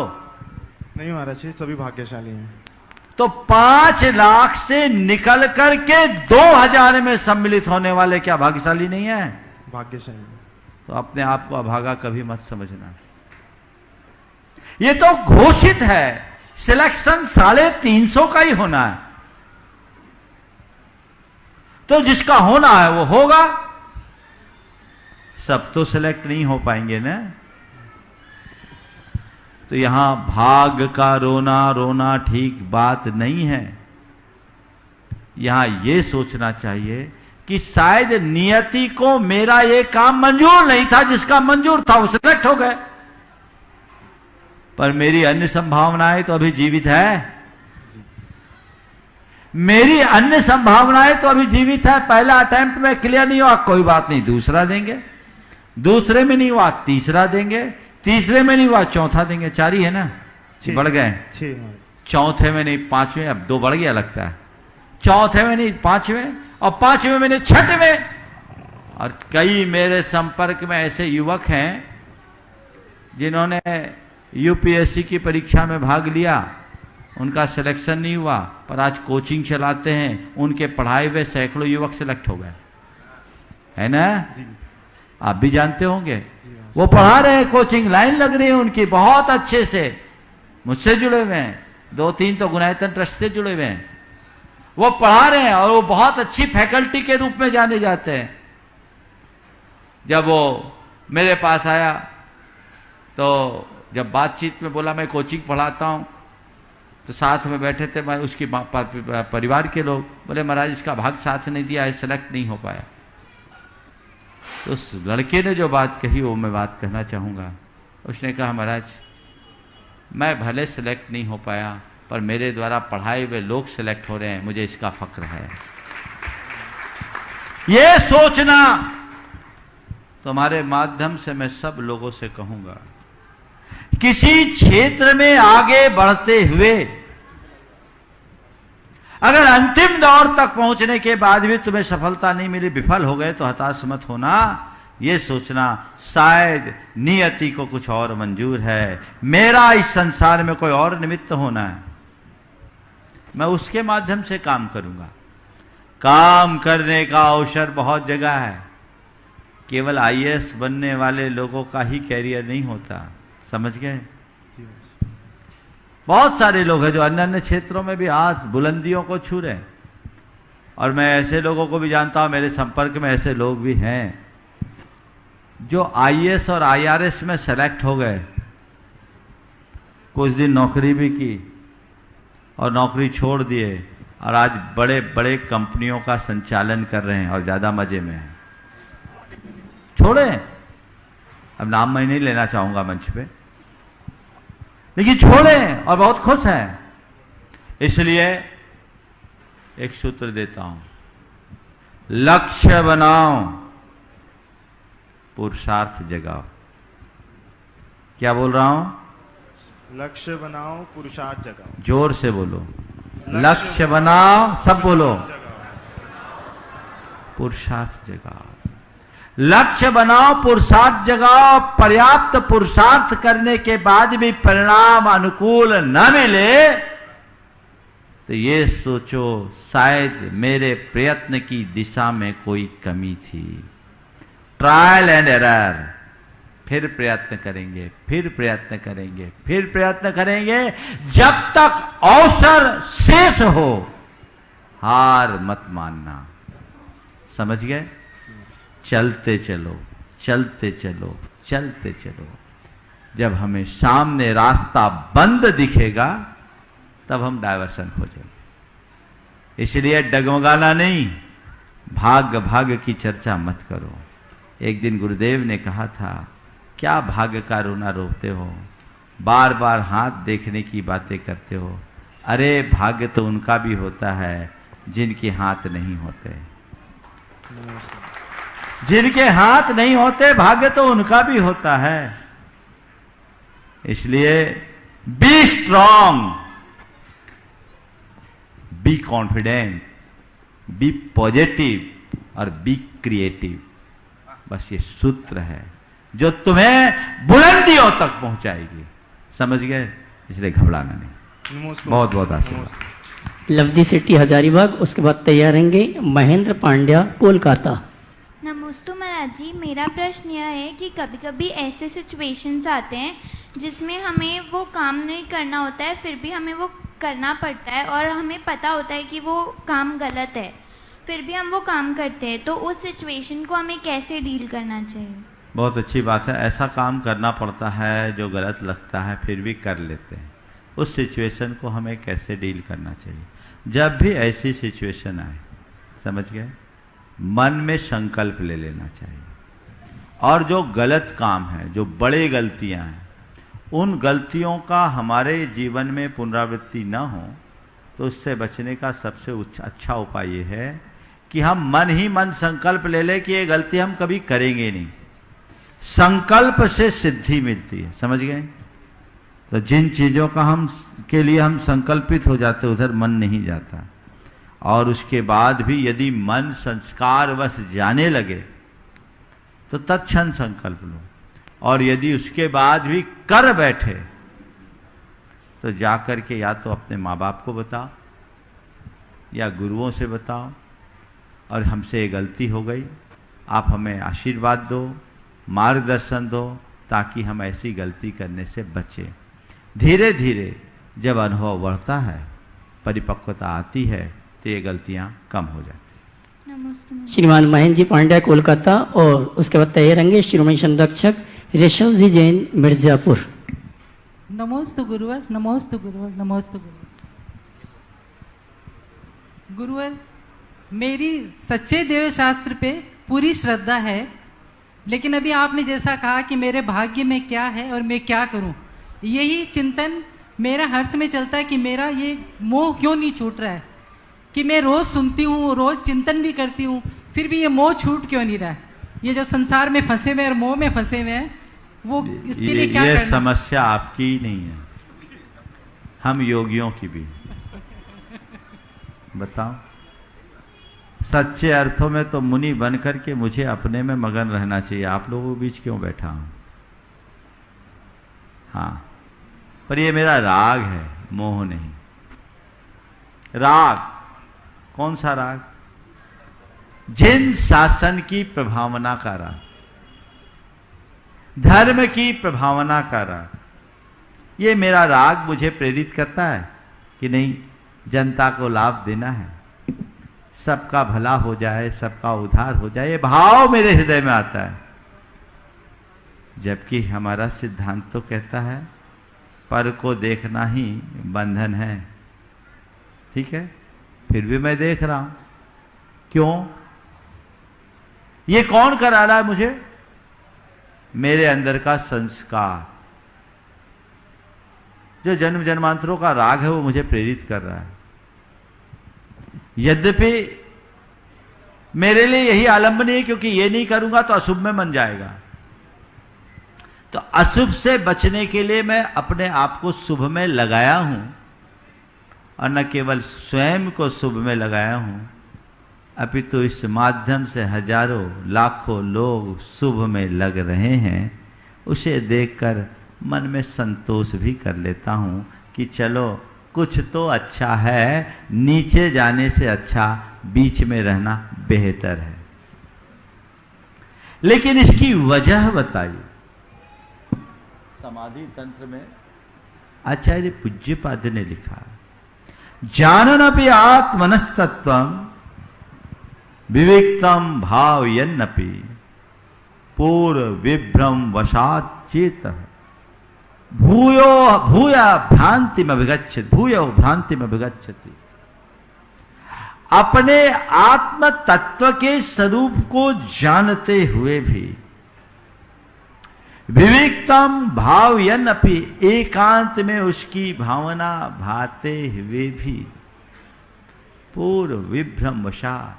Speaker 9: नहीं महाराज जी, सभी भाग्यशाली हैं।
Speaker 7: तो 5 लाख से निकल करके 2,000 में सम्मिलित होने वाले क्या भाग्यशाली नहीं है?
Speaker 9: भाग्यशाली।
Speaker 7: तो अपने आप को अभागा कभी मत समझना। ये तो घोषित है, सिलेक्शन 350 का ही होना है। तो जिसका होना है वो होगा। सब तो सिलेक्ट नहीं हो पाएंगे ना। तो यहां भाग का रोना रोना ठीक बात नहीं है। यहां यह सोचना चाहिए कि शायद नियति को मेरा ये काम मंजूर नहीं था, जिसका मंजूर था वो सिलेक्ट हो गए, पर मेरी अन्य संभावनाएं तो अभी जीवित है। मेरी अन्य संभावनाएं तो अभी जीवित है। पहला अटेम्प्ट में क्लियर नहीं हुआ, कोई बात नहीं, दूसरा देंगे, दूसरे में नहीं हुआ तीसरा देंगे, तीसरे में नहीं हुआ चौथा देंगे। 4 ही है ना, बढ़ गए, चौथे में नहीं पांचवें, अब 2 बढ़ गया लगता है, चौथे में नहीं पांचवें, और पांचवें में नहीं छठवें। और कई मेरे संपर्क में ऐसे युवक हैं जिन्होंने यूपीएससी की परीक्षा में भाग लिया, उनका सिलेक्शन नहीं हुआ, पर आज कोचिंग चलाते हैं, उनके पढ़ाए हुए सैकड़ों युवक सिलेक्ट हो गए, है ना जी। आप भी जानते होंगे, वो पढ़ा रहे हैं, कोचिंग लाइन लग रही है उनकी बहुत अच्छे से, मुझसे जुड़े हुए हैं, 2-3 तो गुनायतन ट्रस्ट से जुड़े हुए हैं, वो पढ़ा रहे हैं और वो बहुत अच्छी फैकल्टी के रूप में जाने जाते हैं। जब वो मेरे पास आया तो जब बातचीत में बोला मैं कोचिंग पढ़ाता हूं, तो साथ में बैठे थे मैं उसकी परिवार के लोग, बोले महाराज इसका भाग साथ नहीं दिया है, सेलेक्ट नहीं हो पाया। तो उस लड़के ने जो बात कही वो मैं बात कहना चाहूँगा। उसने कहा महाराज मैं भले सिलेक्ट नहीं हो पाया, पर मेरे द्वारा पढ़ाए हुए लोग सिलेक्ट हो रहे हैं, मुझे इसका फक्र है। ये सोचना तुम्हारे माध्यम से मैं सब लोगों से कहूंगा, किसी क्षेत्र में आगे बढ़ते हुए अगर अंतिम दौर तक पहुंचने के बाद भी तुम्हें सफलता नहीं मिली, विफल हो गए, तो हताश मत होना। ये सोचना शायद नियति को कुछ और मंजूर है, मेरा इस संसार में कोई और निमित्त होना है, मैं उसके माध्यम से काम करूंगा। काम करने का अवसर बहुत जगह है, केवल आईएएस बनने वाले लोगों का ही कैरियर नहीं होता, समझ गए। बहुत सारे लोग हैं जो अन्य अन्य क्षेत्रों में भी आज बुलंदियों को छू रहे हैं, और मैं ऐसे लोगों को भी जानता हूं, मेरे संपर्क में ऐसे लोग भी हैं जो आईएएस और आईआरएस में सेलेक्ट हो गए, कुछ दिन नौकरी भी की और नौकरी छोड़ दिए, और आज बड़े बड़े कंपनियों का संचालन कर रहे हैं और ज्यादा मजे में हैं। छोड़े, अब नाम मैं नहीं लेना चाहूंगा मंच पे, लेकिन छोड़े और बहुत खुश हैं। इसलिए एक सूत्र देता हूं, लक्ष्य बनाओ, पुरुषार्थ जगाओ। क्या बोल रहा हूं?
Speaker 9: लक्ष्य बनाओ, पुरुषार्थ जगाओ।
Speaker 7: जोर से बोलो, लक्ष्य बनाओ, सब बोलो, पुरुषार्थ जगाओ। लक्ष्य बनाओ, पुरुषार्थ जगाओ। पर्याप्त पुरुषार्थ करने के बाद भी परिणाम अनुकूल न मिले तो ये सोचो शायद मेरे प्रयत्न की दिशा में कोई कमी थी। ट्रायल एंड एरर, फिर प्रयत्न करेंगे, फिर प्रयत्न करेंगे, फिर प्रयत्न करेंगे, जब तक अवसर शेष हो हार मत मानना। समझ गए? चलते चलो, चलते चलो, चलते चलो। जब हमें सामने रास्ता बंद दिखेगा तब हम डायवर्सन खोजेंगे। इसलिए डगमगाना नहीं, भाग्य भाग्य की चर्चा मत करो। एक दिन गुरुदेव ने कहा था, क्या भाग्य का रोना रोते हो, बार बार हाथ देखने की बातें करते हो। अरे भाग्य तो उनका भी होता है जिनके हाथ नहीं होते, जिनके हाथ नहीं होते भाग्य तो उनका भी होता है। इसलिए be strong, be confident, be positive और बी क्रिएटिव। बस ये सूत्र है जो तुम्हें बुलंदियों तक पहुंचाएगी। समझ गए? इसलिए घबराना नहीं। बहुत बहुत आशीर्वाद।
Speaker 5: लवदी सेठी हजारीबाग, उसके बाद तैयार रहेंगे महेंद्र पांड्या कोलकाता।
Speaker 10: नमस्ते महाराज जी, मेरा प्रश्न यह है कि कभी कभी ऐसे सिचुएशंस आते हैं जिसमें हमें वो काम नहीं करना होता है, फिर भी हमें वो करना पड़ता है और हमें पता होता है कि वो काम गलत है, फिर भी हम वो काम करते हैं, तो उस सिचुएशन को हमें कैसे डील करना चाहिए?
Speaker 7: बहुत अच्छी बात है। ऐसा काम करना पड़ता है जो गलत लगता है, फिर भी कर लेते हैं। उस सिचुएशन को हमें कैसे डील करना चाहिए? जब भी ऐसी सिचुएशन आए, समझ गए, मन में संकल्प ले लेना चाहिए। और जो गलत काम है, जो बड़े गलतियां हैं, उन गलतियों का हमारे जीवन में पुनरावृत्ति न हो, तो उससे बचने का सबसे अच्छा उपाय ये है कि हम मन ही मन संकल्प ले लें कि ये गलती हम कभी करेंगे नहीं। संकल्प से सिद्धि मिलती है, समझ गए? तो जिन चीज़ों का के लिए हम संकल्पित हो जाते, उधर मन नहीं जाता। और उसके बाद भी यदि मन संस्कारवश जाने लगे तो तत्क्षण संकल्प लो। और यदि उसके बाद भी कर बैठे तो जाकर के या तो अपने माँ बाप को बताओ या गुरुओं से बताओ, और हमसे ये गलती हो गई, आप हमें आशीर्वाद दो, मार्गदर्शन दो, ताकि हम ऐसी गलती करने से बचें। धीरे धीरे जब अनुभव बढ़ता है, परिपक्वता आती है, तो ये गलतियाँ कम हो जाती हैं।
Speaker 10: नमस्ते।
Speaker 5: श्रीमान महेंद्र जी पांड्या कोलकाता, और उसके बाद तैयार रहेंगे शिरोमणि संरक्षक ऋषभ जी जैन मिर्जापुर।
Speaker 11: नमोस्तु गुरुवर, नमोस्तु गुरुवर, नमोस्तु गुरुवर। गुरुवर, मेरी सच्चे देव शास्त्र पे पूरी श्रद्धा है, लेकिन अभी आपने जैसा कहा कि मेरे भाग्य में क्या है और मैं क्या करूं, यही चिंतन मेरा हर समय चलता है कि मेरा ये मोह क्यों नहीं छूट रहा है, कि मैं रोज सुनती हूँ, रोज चिंतन भी करती हूँ, फिर भी ये मोह छूट क्यों नहीं रहा है। ये जो संसार में फंसे हुए और मोह में फंसे हुए हैं, वो इसके लिए क्या करना?
Speaker 7: ये समस्या आपकी ही नहीं है, हम योगियों की भी। बताओ, सच्चे अर्थों में तो मुनि बनकर के मुझे अपने में मगन रहना चाहिए। आप लोगों के बीच क्यों बैठा हूं? हाँ, पर ये मेरा राग है, मोह नहीं। राग कौन सा राग? जिन शासन की प्रभावना का राग, धर्म की प्रभावना का राग। ये मेरा राग मुझे प्रेरित करता है कि नहीं, जनता को लाभ देना है, सबका भला हो जाए, सबका उद्धार हो जाए, ये भाव मेरे हृदय में आता है। जबकि हमारा सिद्धांत तो कहता है पर को देखना ही बंधन है। ठीक है, फिर भी मैं देख रहा हूं। क्यों? ये कौन करा रहा है मुझे? मेरे अंदर का संस्कार, जो जन्म जन्मांतरों का राग है, वो मुझे प्रेरित कर रहा है। यद्यपि मेरे लिए यही आलंबनीय है, क्योंकि ये नहीं करूंगा तो अशुभ में बन जाएगा। तो अशुभ से बचने के लिए मैं अपने आप को शुभ में लगाया हूं, और न केवल स्वयं को शुभ में लगाया हूं, अपितु तो इस माध्यम से हजारों लाखों लोग शुभ में लग रहे हैं। उसे देखकर मन में संतोष भी कर लेता हूं कि चलो कुछ तो अच्छा है, नीचे जाने से अच्छा बीच में रहना बेहतर है। लेकिन इसकी वजह बताइए। समाधि तंत्र में आचार्य पूज्यपाद ने लिखा, जाननपि आत्मनस्तत्वम विविक्तम भावयन्नपि पूर्व विभ्रम वशात चेतः भूयो भूया भ्रांति में विगच्छति, भूयो भ्रांति में विगच्छति। अपने आत्म तत्व के स्वरूप को जानते हुए भी, विविक्तम भावयन्नपि, एकांत में उसकी भावना भाते हुए भी, पूर्व विभ्रम वशात,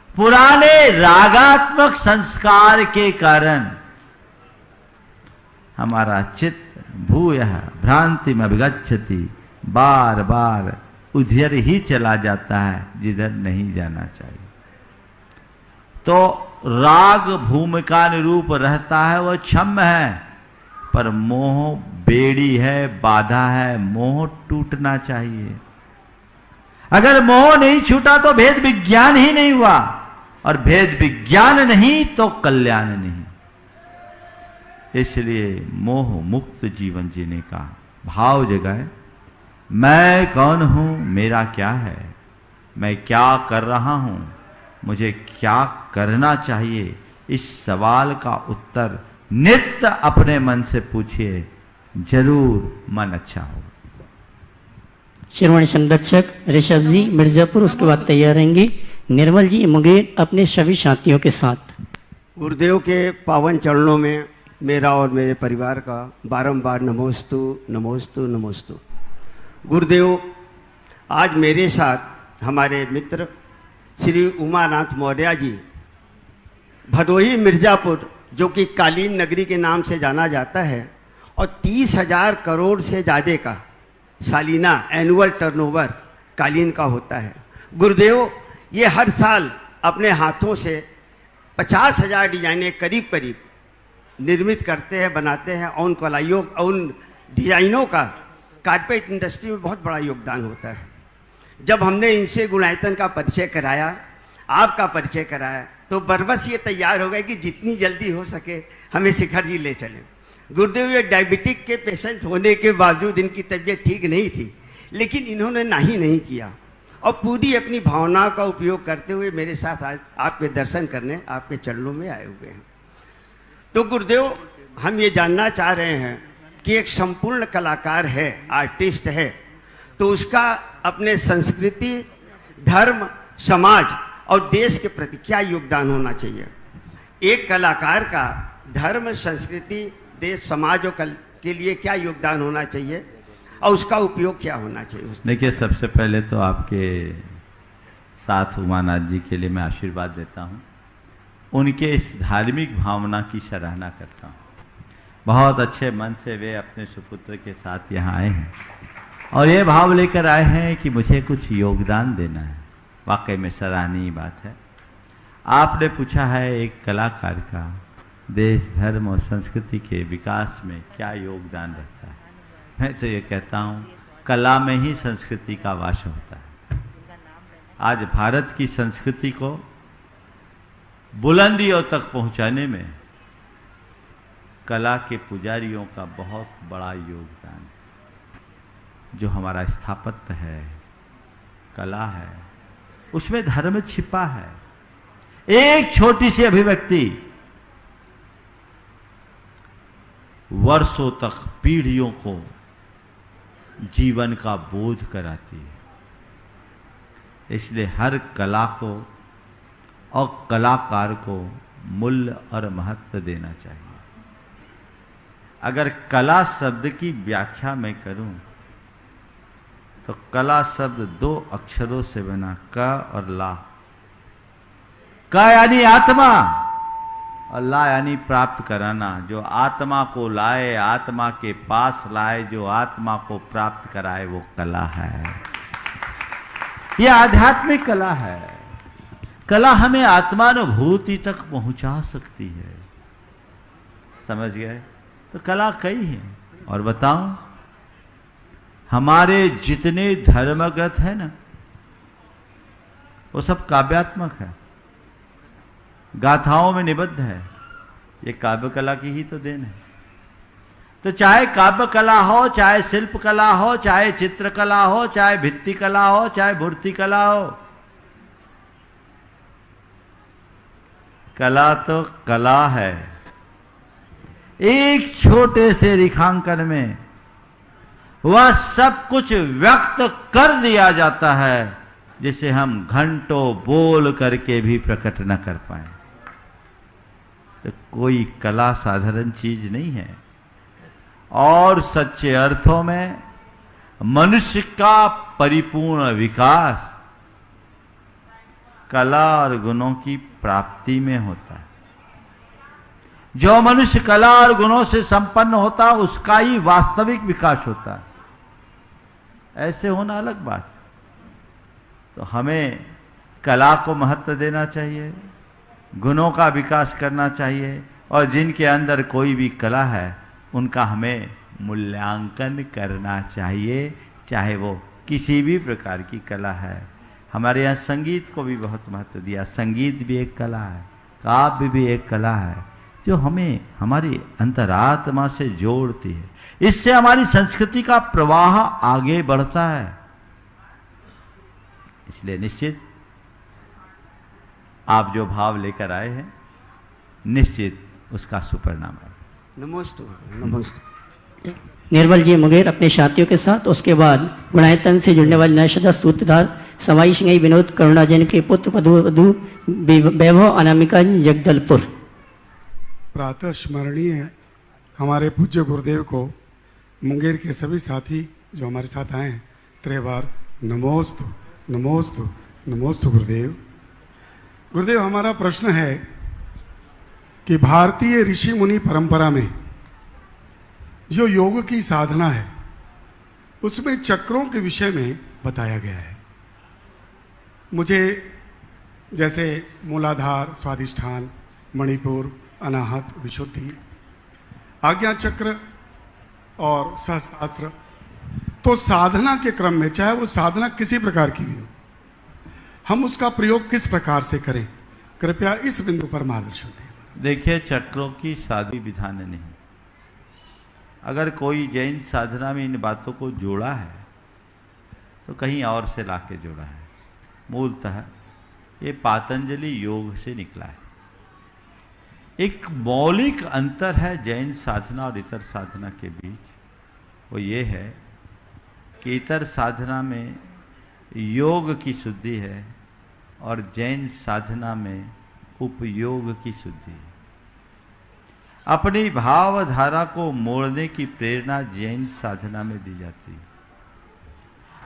Speaker 7: पुराने रागात्मक संस्कार के कारण हमारा चित्त भूयः भ्रांति में विगच्छति, बार बार उधर ही चला जाता है जिधर नहीं जाना चाहिए। तो राग भूमिका अनुरूप रहता है, वह क्षम्य है, पर मोह बेड़ी है, बाधा है। मोह टूटना चाहिए। अगर मोह नहीं छूटा तो भेद विज्ञान ही नहीं हुआ, और भेद विज्ञान नहीं तो कल्याण नहीं। इसलिए मोह मुक्त जीवन जीने का भाव जगाए। मैं कौन हूं, मेरा क्या है, मैं क्या कर रहा हूं, मुझे क्या करना चाहिए, इस सवाल का उत्तर नित्य अपने मन से पूछिए, जरूर मन अच्छा होगा।
Speaker 5: श्रवण संरक्षक ऋषभ जी मिर्जापुर, उसके बाद तैयार रहेंगी निर्मल जी मुंगेर अपने सभी साथियों के साथ।
Speaker 12: गुरुदेव के पावन चरणों में मेरा और मेरे परिवार का बारंबार नमोस्तु नमोस्तु नमोस्तु। गुरुदेव, आज मेरे साथ हमारे मित्र श्री उमानाथ मौर्य जी, भदोही मिर्जापुर, जो कि कालीन नगरी के नाम से जाना जाता है और 30,000 करोड़ से ज़्यादा का सालीना एनुअल टर्नओवर कालीन का होता है। गुरुदेव, ये हर साल अपने हाथों से 50,000 डिजाइनें करीब करीब निर्मित करते हैं, बनाते हैं, और उन कलाइयों, उन डिजाइनों का कारपेट इंडस्ट्री में बहुत बड़ा योगदान होता है। जब हमने इनसे गुणायतन का परिचय कराया, आपका परिचय कराया, तो बरबस ये तैयार हो गए कि जितनी जल्दी हो सके हमें शिखर जी ले चलें। गुरुदेव, ये डायबिटिक के पेशेंट होने के बावजूद इनकी तबीयत ठीक नहीं थी, लेकिन इन्होंने नहीं किया और पूरी अपनी भावना का उपयोग करते हुए मेरे साथ आज आपके दर्शन करने आपके चरणों में आए हुए हैं। तो गुरुदेव, हम ये जानना चाह रहे हैं कि एक संपूर्ण कलाकार है, आर्टिस्ट है, तो उसका अपने संस्कृति, धर्म, समाज और देश के प्रति क्या योगदान होना चाहिए। एक कलाकार का धर्म, संस्कृति, देश, समाज और कल के लिए क्या योगदान होना चाहिए और उसका उपयोग क्या होना चाहिए।
Speaker 7: देखिए, सबसे पहले तो आपके साथ उमानाथ जी के लिए मैं आशीर्वाद देता हूँ, उनके इस धार्मिक भावना की सराहना करता हूँ। बहुत अच्छे मन से वे अपने सुपुत्र के साथ यहाँ आए हैं और ये भाव लेकर आए हैं कि मुझे कुछ योगदान देना है। वाकई में सराहनीय बात है। आपने पूछा है एक कलाकार का देश, धर्म और संस्कृति के विकास में क्या योगदान रहता है। मैं तो ये कहता हूँ, कला में ही संस्कृति का वास होता है। आज भारत की संस्कृति को बुलंदियों तक पहुँचाने में कला के पुजारियों का बहुत बड़ा योगदान है। जो हमारा स्थापत्य है, कला है, उसमें धर्म छिपा है। एक छोटी सी अभिव्यक्ति वर्षों तक, पीढ़ियों को जीवन का बोध कराती है। इसलिए हर कला को और कलाकार को मूल्य और महत्व देना चाहिए। अगर कला शब्द की व्याख्या मैं करूं तो कला शब्द 2 अक्षरों से बना, क और ला। क यानी आत्मा और ला यानी प्राप्त कराना। जो आत्मा को लाए, आत्मा के पास लाए, जो आत्मा को प्राप्त कराए, वो कला है। यह आध्यात्मिक कला है। कला हमें आत्मानुभूति तक पहुंचा सकती है। समझ गए? तो कला कई है। और बताऊं, हमारे जितने धर्म ग्रंथ है ना, वो सब काव्यात्मक है, गाथाओं में निबद्ध है। ये काव्य कला की ही तो देन है। तो चाहे काव्य कला हो, चाहे शिल्प कला हो, चाहे चित्रकला हो, चाहे भित्ति कला हो, चाहे मूर्ति कला हो, कला तो कला है। एक छोटे से रेखांकन में वह सब कुछ व्यक्त कर दिया जाता है जिसे हम घंटों बोल करके भी प्रकट न कर पाए। तो कोई कला साधारण चीज नहीं है। और सच्चे अर्थों में मनुष्य का परिपूर्ण विकास कला और गुणों की प्राप्ति में होता है। जो मनुष्य कला और गुणों से संपन्न होता है, उसका ही वास्तविक विकास होता है। ऐसे होना अलग बात। तो हमें कला को महत्व देना चाहिए, गुणों का विकास करना चाहिए, और जिनके अंदर कोई भी कला है उनका हमें मूल्यांकन करना चाहिए, चाहे वो किसी भी प्रकार की कला है। हमारे यहाँ संगीत को भी बहुत महत्व दिया। संगीत भी एक कला है, काव्य भी एक कला है, जो हमें हमारी अंतरात्मा से जोड़ती है। इससे हमारी संस्कृति का प्रवाह आगे बढ़ता है। इसलिए निश्चित आप जो भाव लेकर आए हैं निश्चित उसका सुपरिणाम है।
Speaker 12: नमोस्तु नमोस्तु।
Speaker 5: निर्मल जी मुंगेर अपने साथियों के साथ, उसके बाद गुणायतन से जुड़ने वाले नए सदस्य सूत्रधार सवाई सिंह विनोद करुणा जैन के पुत्र वधु वैभव अनामिका जगदलपुर।
Speaker 13: प्रातः स्मरणीय हमारे पूज्य गुरुदेव को मुंगेर के सभी साथी जो हमारे साथ आए हैं, त्रिबार नमोस्तु नमोस्तु नमोस्तु गुरुदेव। गुरुदेव, हमारा प्रश्न है कि भारतीय ऋषि मुनि परंपरा में जो योग की साधना है उसमें चक्रों के विषय में बताया गया है। मुझे जैसे मूलाधार, स्वाधिष्ठान, मणिपुर, अनाहत, विशुद्धि, आज्ञा चक्र और सहस्त्रास्त्र, तो साधना के क्रम में चाहे वो साधना किसी प्रकार की भी हो, हम उसका प्रयोग किस प्रकार से करें, कृपया इस बिंदु पर मार्गदर्शन दें।
Speaker 7: देखिए, चक्रों की साधु विधान नहीं। अगर कोई जैन साधना में इन बातों को जोड़ा है तो कहीं और से लाके जोड़ा है। मूलतः ये पातंजलि योग से निकला है। एक मौलिक अंतर है जैन साधना और इतर साधना के बीच, वो ये है कि इतर साधना में योग की शुद्धि है और जैन साधना में उपयोग की शुद्धि है। अपनी भावधारा को मोड़ने की प्रेरणा जैन साधना में दी जाती है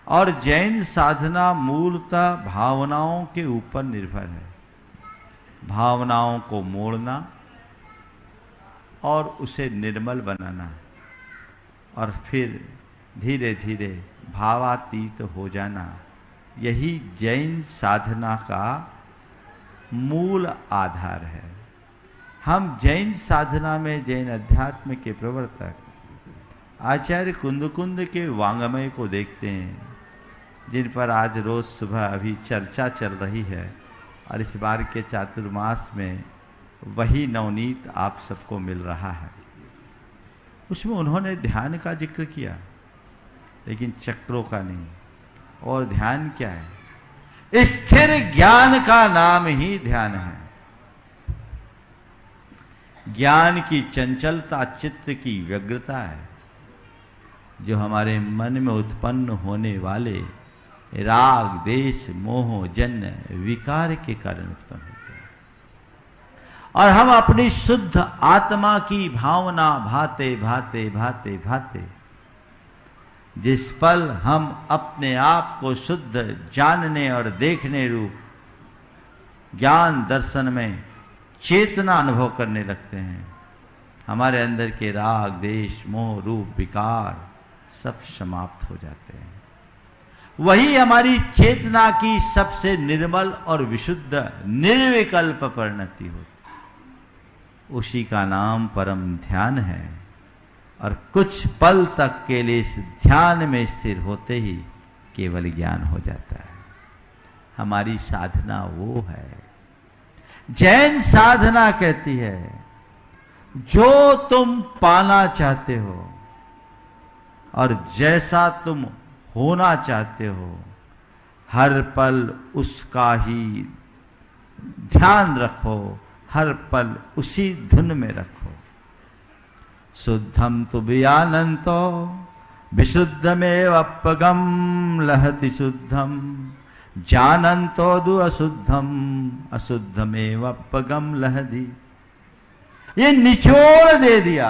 Speaker 7: और जैन साधना मूलतः भावनाओं के ऊपर निर्भर है। भावनाओं को मोड़ना और उसे निर्मल बनाना और फिर धीरे धीरे भावातीत हो जाना, यही जैन साधना का मूल आधार है। हम जैन साधना में जैन अध्यात्म के प्रवर्तक आचार्य कुंदकुंद के वांग्मय को देखते हैं, जिन पर आज रोज सुबह अभी चर्चा चल रही है और इस बार के चातुर्मास में वही नवनीत आप सबको मिल रहा है। उसमें उन्होंने ध्यान का जिक्र किया, लेकिन चक्रों का नहीं। और ध्यान क्या है? स्थिर ज्ञान का नाम ही ध्यान है। ज्ञान की चंचलता चित्त की व्यग्रता है, जो हमारे मन में उत्पन्न होने वाले राग, देश, मोह जन्य विकार के कारण उत्पन्न होते हैं। और हम अपनी शुद्ध आत्मा की भावना भाते भाते भाते भाते जिस पल हम अपने आप को शुद्ध जानने और देखने रूप ज्ञान दर्शन में चेतना अनुभव करने लगते हैं, हमारे अंदर के राग, देश, मोह, रूप, विकार सब समाप्त हो जाते हैं। वही हमारी चेतना की सबसे निर्मल और विशुद्ध निर्विकल्प परिणति होती। उसी का नाम परम ध्यान है और कुछ पल तक के लिए इस ध्यान में स्थिर होते ही केवल ज्ञान हो जाता है। हमारी साधना वो है। जैन साधना कहती है, जो तुम पाना चाहते हो और जैसा तुम होना चाहते हो, हर पल उसका ही ध्यान रखो, हर पल उसी धुन में रखो। शुद्धम तु वियानंतो विशुद्धमेव अपगम लहति शुद्धम जानंतो दु अशुद्धम अशुद्धमेव अपगम लहति। ये निचोड़ दे दिया।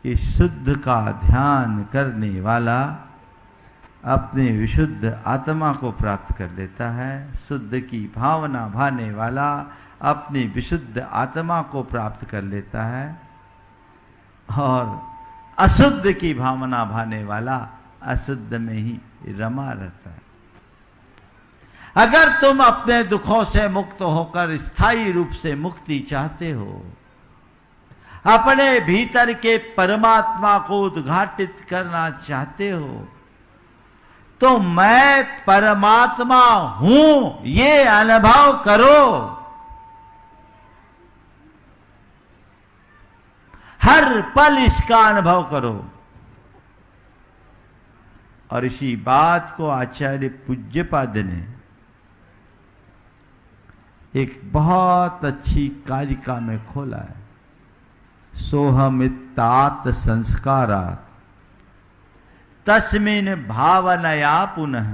Speaker 7: इस शुद्ध का ध्यान करने वाला अपने विशुद्ध आत्मा को प्राप्त कर लेता है। शुद्ध की भावना भाने वाला अपनी विशुद्ध आत्मा को प्राप्त कर लेता है और अशुद्ध की भावना भाने वाला अशुद्ध में ही रमा रहता है। अगर तुम अपने दुखों से मुक्त होकर स्थायी रूप से मुक्ति चाहते हो, अपने भीतर के परमात्मा को उद्घाटित करना चाहते हो, तो मैं परमात्मा हूं ये अनुभव करो। हर पल इसका अनुभव करो और इसी बात को आचार्य पूज्यपाद ने एक बहुत अच्छी कारिका में खोला है। सोहमित्तात संस्कारा तस्मिन् भावनया पुनः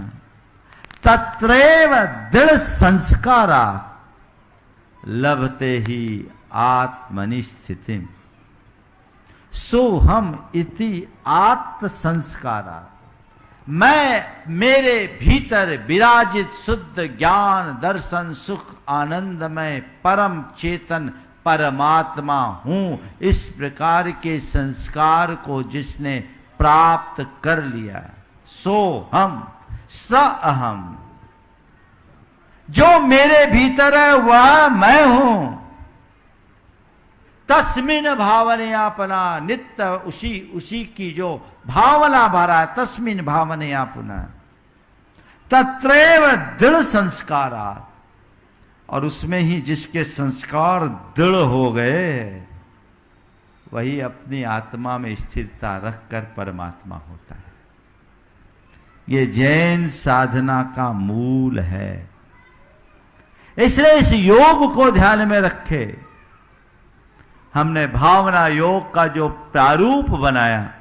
Speaker 7: तत्रैव दृढ़ संस्कारा लभते ही आत्मनि स्थितिम। सोहम इति आत्म संस्कारा, मैं मेरे भीतर विराजित शुद्ध ज्ञान दर्शन सुख आनंदमय परम चेतन परमात्मा हूं। इस प्रकार के संस्कार को जिसने प्राप्त कर लिया, सो हम स अहम, जो मेरे भीतर है वह मैं हूं। तस्मिन भावनयापना, नित्य उसी की जो भावना भरा है, तस्मिन भावनयापना तत्रैव दृढ़ संस्कारा, और उसमें ही जिसके संस्कार दृढ़ हो गए वही अपनी आत्मा में स्थिरता रखकर परमात्मा होता है। ये जैन साधना का मूल है। इसलिए इस योग को ध्यान में रखे हमने भावना योग का जो प्रारूप बनाया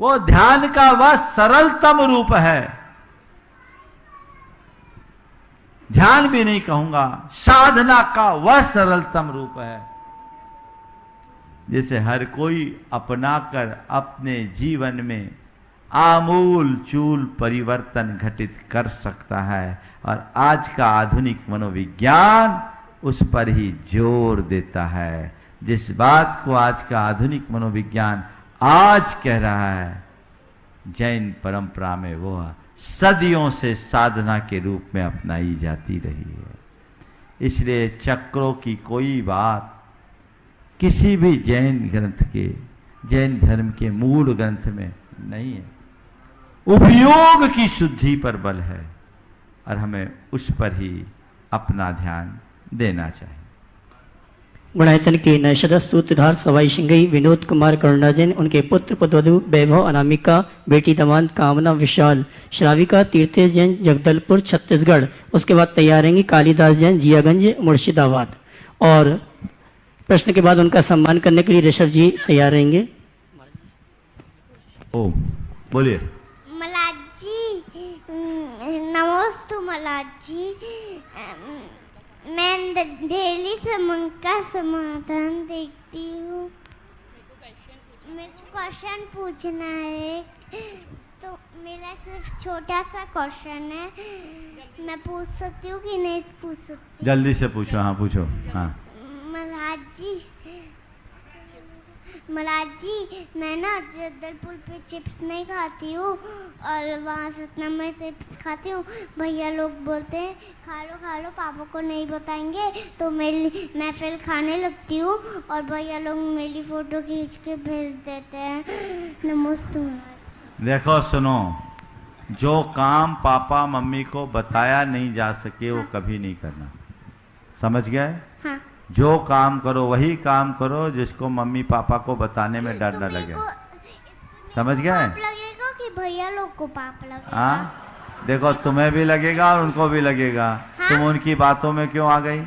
Speaker 7: वो ध्यान का वह सरलतम रूप है। ध्यान भी नहीं कहूंगा, साधना का वह सरलतम रूप है जिसे हर कोई अपनाकर अपने जीवन में आमूल चूल परिवर्तन घटित कर सकता है। और आज का आधुनिक मनोविज्ञान उस पर ही जोर देता है। जिस बात को आज का आधुनिक मनोविज्ञान आज कह रहा है, जैन परंपरा में वो सदियों से साधना के रूप में अपनाई जाती रही है। इसलिए चक्रों की कोई बात किसी भी जैन ग्रंथ के, जैन धर्म के मूल ग्रंथ में नहीं है। उपयोग की शुद्धि पर बल है और हमें उस पर ही अपना ध्यान देना चाहिए।
Speaker 5: गुणायतन के नए सदस्य सूत्रधार सवाई सिंगई विनोद कुमार करुणाजन, उनके पुत्र पुत्रवधु वैभव अनामिका, बेटी दमाद कामना विशाल, श्राविका तीर्थेश जैन जगदलपुर छत्तीसगढ़। उसके बाद तैयार रहेंगे कालीदास जैन जियागंज मुर्शिदाबाद। और प्रश्न के बाद उनका सम्मान करने के लिए ऋषभ जी तैयार रहेंगे।
Speaker 7: ओ बोलिए।
Speaker 14: मलाज जी, नमोस्तु मलाज जी। मैं डेली समंग का समाधान देखती हूँ। मेरे को क्वेश्चन पूछना है, तो मेरा सिर्फ छोटा सा क्वेश्चन है। मैं पूछ सकती हूँ कि नहीं पूछ सकती?
Speaker 7: जल्दी से पूछो। हाँ पूछो। हाँ महाराज जी मैं ना जगदलपुर पे चिप्स नहीं खाती हूँ और वहाँ सतना में चिप्स खाती हूँ। भैया लोग बोलते हैं खा लो पापा को नहीं बताएंगे, तो मैं फिर खाने लगती हूँ और भैया लोग मेरी फोटो खींच के भेज देते हैं। नमस्ते। देखो सुनो, जो काम पापा मम्मी को बताया नहीं जा सके वो कभी नहीं करना, समझ गए?
Speaker 14: हाँ।
Speaker 7: जो काम करो वही काम करो जिसको मम्मी पापा को बताने में डर न लगे, समझ गए?
Speaker 14: पाप लगेगा कि भैया लोग को पाप लगेगा?
Speaker 7: हाँ देखो, तुम्हें भी लगेगा और उनको भी लगेगा। हाँ? तुम उनकी बातों में क्यों आ गई?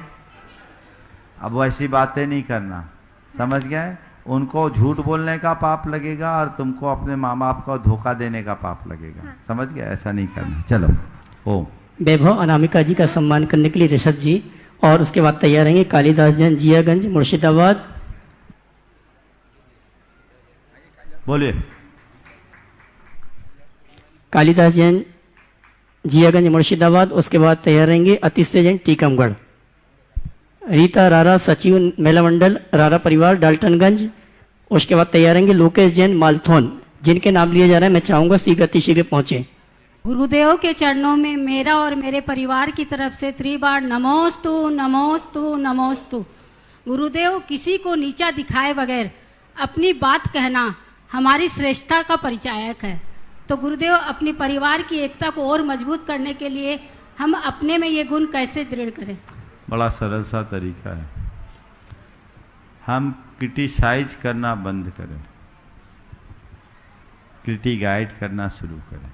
Speaker 7: अब वैसी बातें नहीं करना, समझ गए? उनको झूठ बोलने का पाप लगेगा और तुमको अपने माँ बाप को धोखा देने का पाप लगेगा। हाँ। समझ गए? ऐसा नहीं करना। चलो। ओ
Speaker 5: वैभव अनामिका जी का सम्मान करने के लिए ऋषभ जी, और उसके बाद तैयार रहेंगे कालीदास जैन जियागंज मुर्शिदाबाद।
Speaker 7: बोलिए।
Speaker 5: कालीदास जैन जियागंज मुर्शिदाबाद। उसके बाद तैयार रहेंगे अतिशय जैन टीकमगढ़। रीता रारा सचिव मेला मंडल रारा परिवार डाल्टनगंज। उसके बाद तैयार रहेंगे लोकेश जैन मालथोन। जिनके नाम लिए जा रहे हैं मैं चाहूंगा शीघ्र पहुंचे।
Speaker 15: गुरुदेव के चरणों में मेरा और मेरे परिवार की तरफ से 3 बार नमोस्तु नमोस्तु नमोस्तु। गुरुदेव, किसी को नीचा दिखाए बगैर अपनी बात कहना हमारी श्रेष्ठता का परिचायक है। तो गुरुदेव, अपनी परिवार की एकता को और मजबूत करने के लिए हम अपने में ये गुण कैसे दृढ़ करें?
Speaker 7: बड़ा सरल सा तरीका है, हम क्रिटिसाइज करना बंद करें। क्रिटिसाइज करना शुरू करें।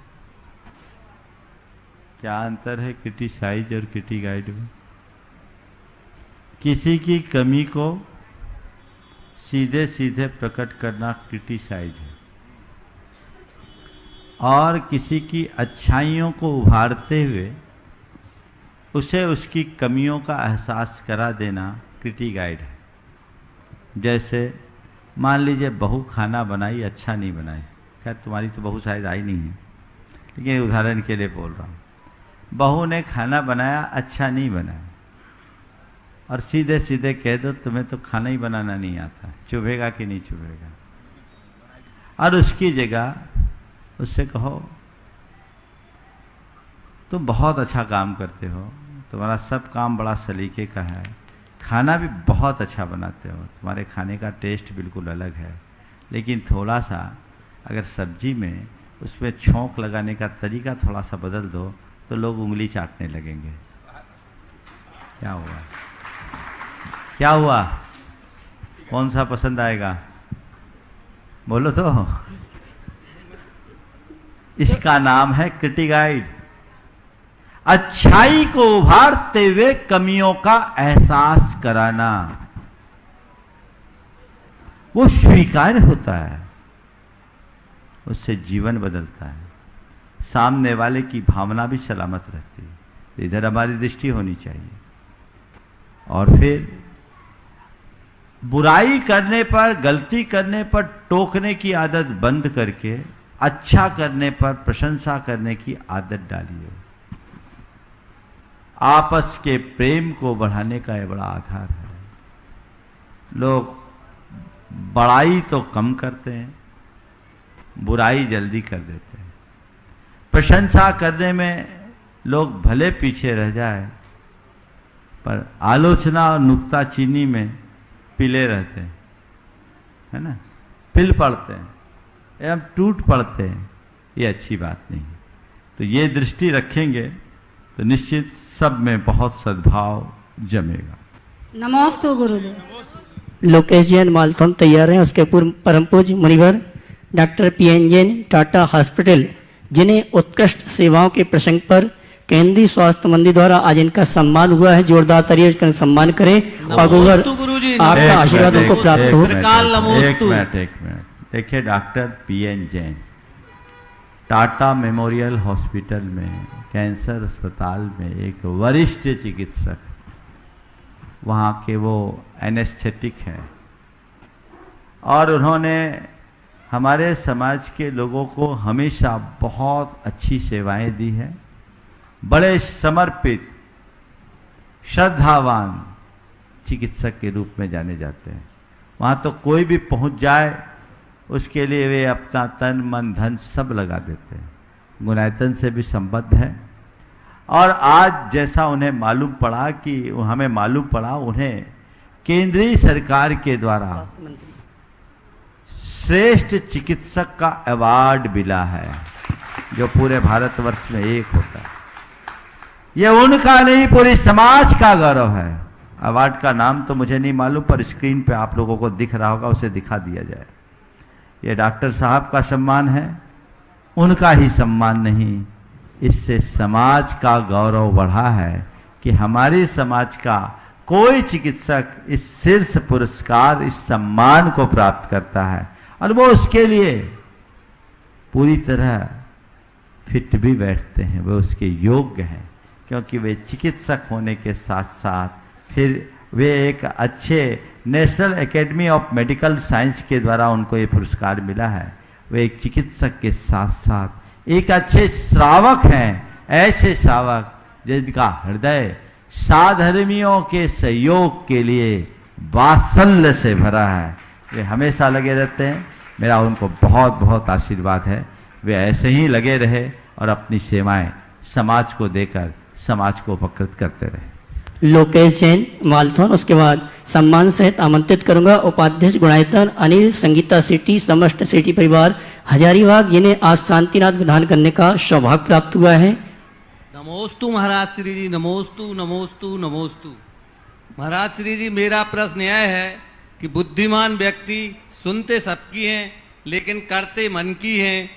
Speaker 7: क्या अंतर है क्रिटिसाइज और क्रिटिसाइज में? किसी की कमी को सीधे सीधे प्रकट करना क्रिटिसाइज है, और किसी की अच्छाइयों को उभारते हुए उसे उसकी कमियों का एहसास करा देना क्रिटिसाइज है। जैसे मान लीजिए बहू खाना बनाई, अच्छा नहीं बनाई, खैर तुम्हारी तो बहू शायद आई नहीं है, लेकिन उदाहरण के लिए बोल रहा हूँ। बहू ने खाना बनाया, अच्छा नहीं बनाया, और सीधे सीधे कह दो तुम्हें तो खाना ही बनाना नहीं आता, चुभेगा कि नहीं चुभेगा? और उसकी जगह उससे कहो तुम बहुत अच्छा काम करते हो, तुम्हारा सब काम बड़ा सलीके का है, खाना भी बहुत अच्छा बनाते हो, तुम्हारे खाने का टेस्ट बिल्कुल अलग है, लेकिन थोड़ा सा अगर सब्जी में उसमें छौंक लगाने का तरीका थोड़ा सा बदल दो तो लोग उंगली चाटने लगेंगे। क्या हुआ? क्या हुआ? कौन सा पसंद आएगा? बोलो तो। इसका नाम है क्रिटिसाइज। अच्छाई को उभारते हुए कमियों का एहसास कराना, वो स्वीकार्य होता है, उससे जीवन बदलता है, सामने वाले की भावना भी सलामत रहती है। तो इधर हमारी दृष्टि होनी चाहिए। और फिर बुराई करने पर, गलती करने पर टोकने की आदत बंद करके अच्छा करने पर प्रशंसा करने की आदत डालिए। आपस के प्रेम को बढ़ाने का यह बड़ा आधार है। लोग बड़ाई तो कम करते हैं, बुराई जल्दी कर देते हैं। प्रशंसा करने में लोग भले पीछे रह जाए, पर आलोचना और नुक्ताचीनी में पीले रहते हैं, है ना, पिल पड़ते हैं एवं टूट पड़ते हैं। ये अच्छी बात नहीं है। तो ये दृष्टि रखेंगे तो निश्चित सब में बहुत सद्भाव जमेगा।
Speaker 15: नमोस्तु गुरुदेव।
Speaker 5: लोकेश जैन मालथौन तैयार हैं। उसके पूर्व परम पूज्य मुनिवर doctor PN Jain Tata hospital, जिन्हें उत्कृष्ट सेवाओं के प्रसंग पर केंद्रीय स्वास्थ्य मंत्री द्वारा आज इनका सम्मान हुआ है। जोरदार तालियों से सम्मान करें और गुरुवर आपका आशीर्वाद उनको प्राप्त हो।
Speaker 7: एक मिनट देखिए, doctor PN Jain Tata memorial hospital में, कैंसर अस्पताल में एक वरिष्ठ चिकित्सक, वहाँ के वो एनेस्थेटिक हैं, और उन्होंने हमारे समाज के लोगों को हमेशा बहुत अच्छी सेवाएं दी हैं। बड़े समर्पित, श्रद्धावान चिकित्सक के रूप में जाने जाते हैं। वहाँ तो कोई भी पहुँच जाए उसके लिए वे अपना तन मन धन सब लगा देते हैं। गुणायतन से भी संबद्ध है। और आज जैसा उन्हें मालूम पड़ा कि हमें मालूम पड़ा, उन्हें केंद्रीय सरकार के द्वारा श्रेष्ठ चिकित्सक का अवार्ड मिला है, जो पूरे भारतवर्ष में एक होता है। यह उनका नहीं, पूरे समाज का गौरव है। अवार्ड का नाम तो मुझे नहीं मालूम, पर स्क्रीन पे आप लोगों को दिख रहा होगा, उसे दिखा दिया जाए। यह डॉक्टर साहब का सम्मान है, उनका ही सम्मान नहीं। इससे समाज का गौरव बढ़ा है कि हमारे समाज का कोई चिकित्सक इस शीर्ष पुरस्कार, इस सम्मान को प्राप्त करता है, और वो उसके लिए पूरी तरह फिट भी बैठते हैं, वे उसके योग्य हैं, क्योंकि वे चिकित्सक होने के साथ साथ फिर वे एक अच्छे national academy of medical science के द्वारा उनको ये पुरस्कार मिला है। वे एक चिकित्सक के साथ साथ एक अच्छे श्रावक हैं, ऐसे श्रावक जिनका हृदय साधर्मियों के सहयोग के लिए वात्सल्य से भरा है। वे हमेशा लगे रहते हैं। मेरा उनको बहुत बहुत आशीर्वाद है। वे ऐसे ही लगे रहे और अपनी सेवाएं समाज को देकर समाज को उपकृत करते रहे।
Speaker 5: लोकेश जैन मालथौन। उसके बाद सम्मान सहित आमंत्रित करूंगा उपाध्यक्ष गुणायतन अनिल संगीता सिटी समस्त सिटी परिवार हजारीबाग, जिन्हें आज शांतिनाथ विधान करने का सौभाग्य प्राप्त हुआ है।
Speaker 16: नमोस्तु महाराज श्री जी, नमोस्तु नमोस्तु नमोस्तु। महाराज श्री जी, मेरा प्रश्न यह है कि बुद्धिमान व्यक्ति सुनते सबकी हैं लेकिन करते मन की हैं,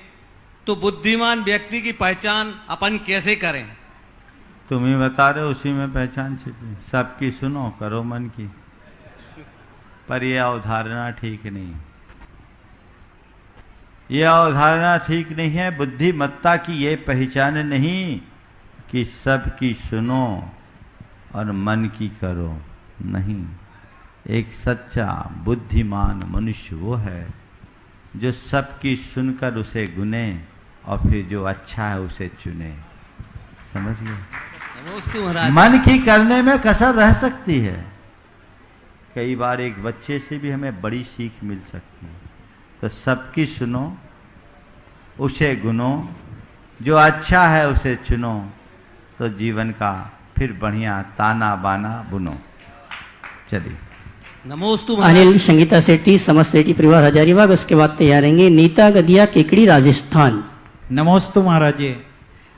Speaker 16: तो बुद्धिमान व्यक्ति की पहचान अपन कैसे करें?
Speaker 7: तुम ही बता रहे हो, उसी में पहचान छिपी। सबकी सुनो, करो मन की। पर यह अवधारणा ठीक नहीं, यह अवधारणा ठीक नहीं है। बुद्धिमत्ता की ये पहचान नहीं कि सबकी सुनो और मन की करो, नहीं। एक सच्चा बुद्धिमान मनुष्य वो है जो सबकी सुनकर उसे गुने और फिर जो अच्छा है उसे चुने। समझ गए? मन की करने में कसर रह सकती है। कई बार एक बच्चे से भी हमें बड़ी सीख मिल सकती है। तो सबकी सुनो, उसे गुनो, जो अच्छा है उसे चुनो, तो जीवन का फिर बढ़िया ताना बाना बुनो। चलिए।
Speaker 16: नमोस्तु
Speaker 5: अनिल संगीता सेठी, समस्त सेठी परिवार हजारीबाग। उसके बाद तैयार रहेंगे नीता गदिया, केकड़ी, राजस्थान।
Speaker 17: नमोस्तु महाराज जी।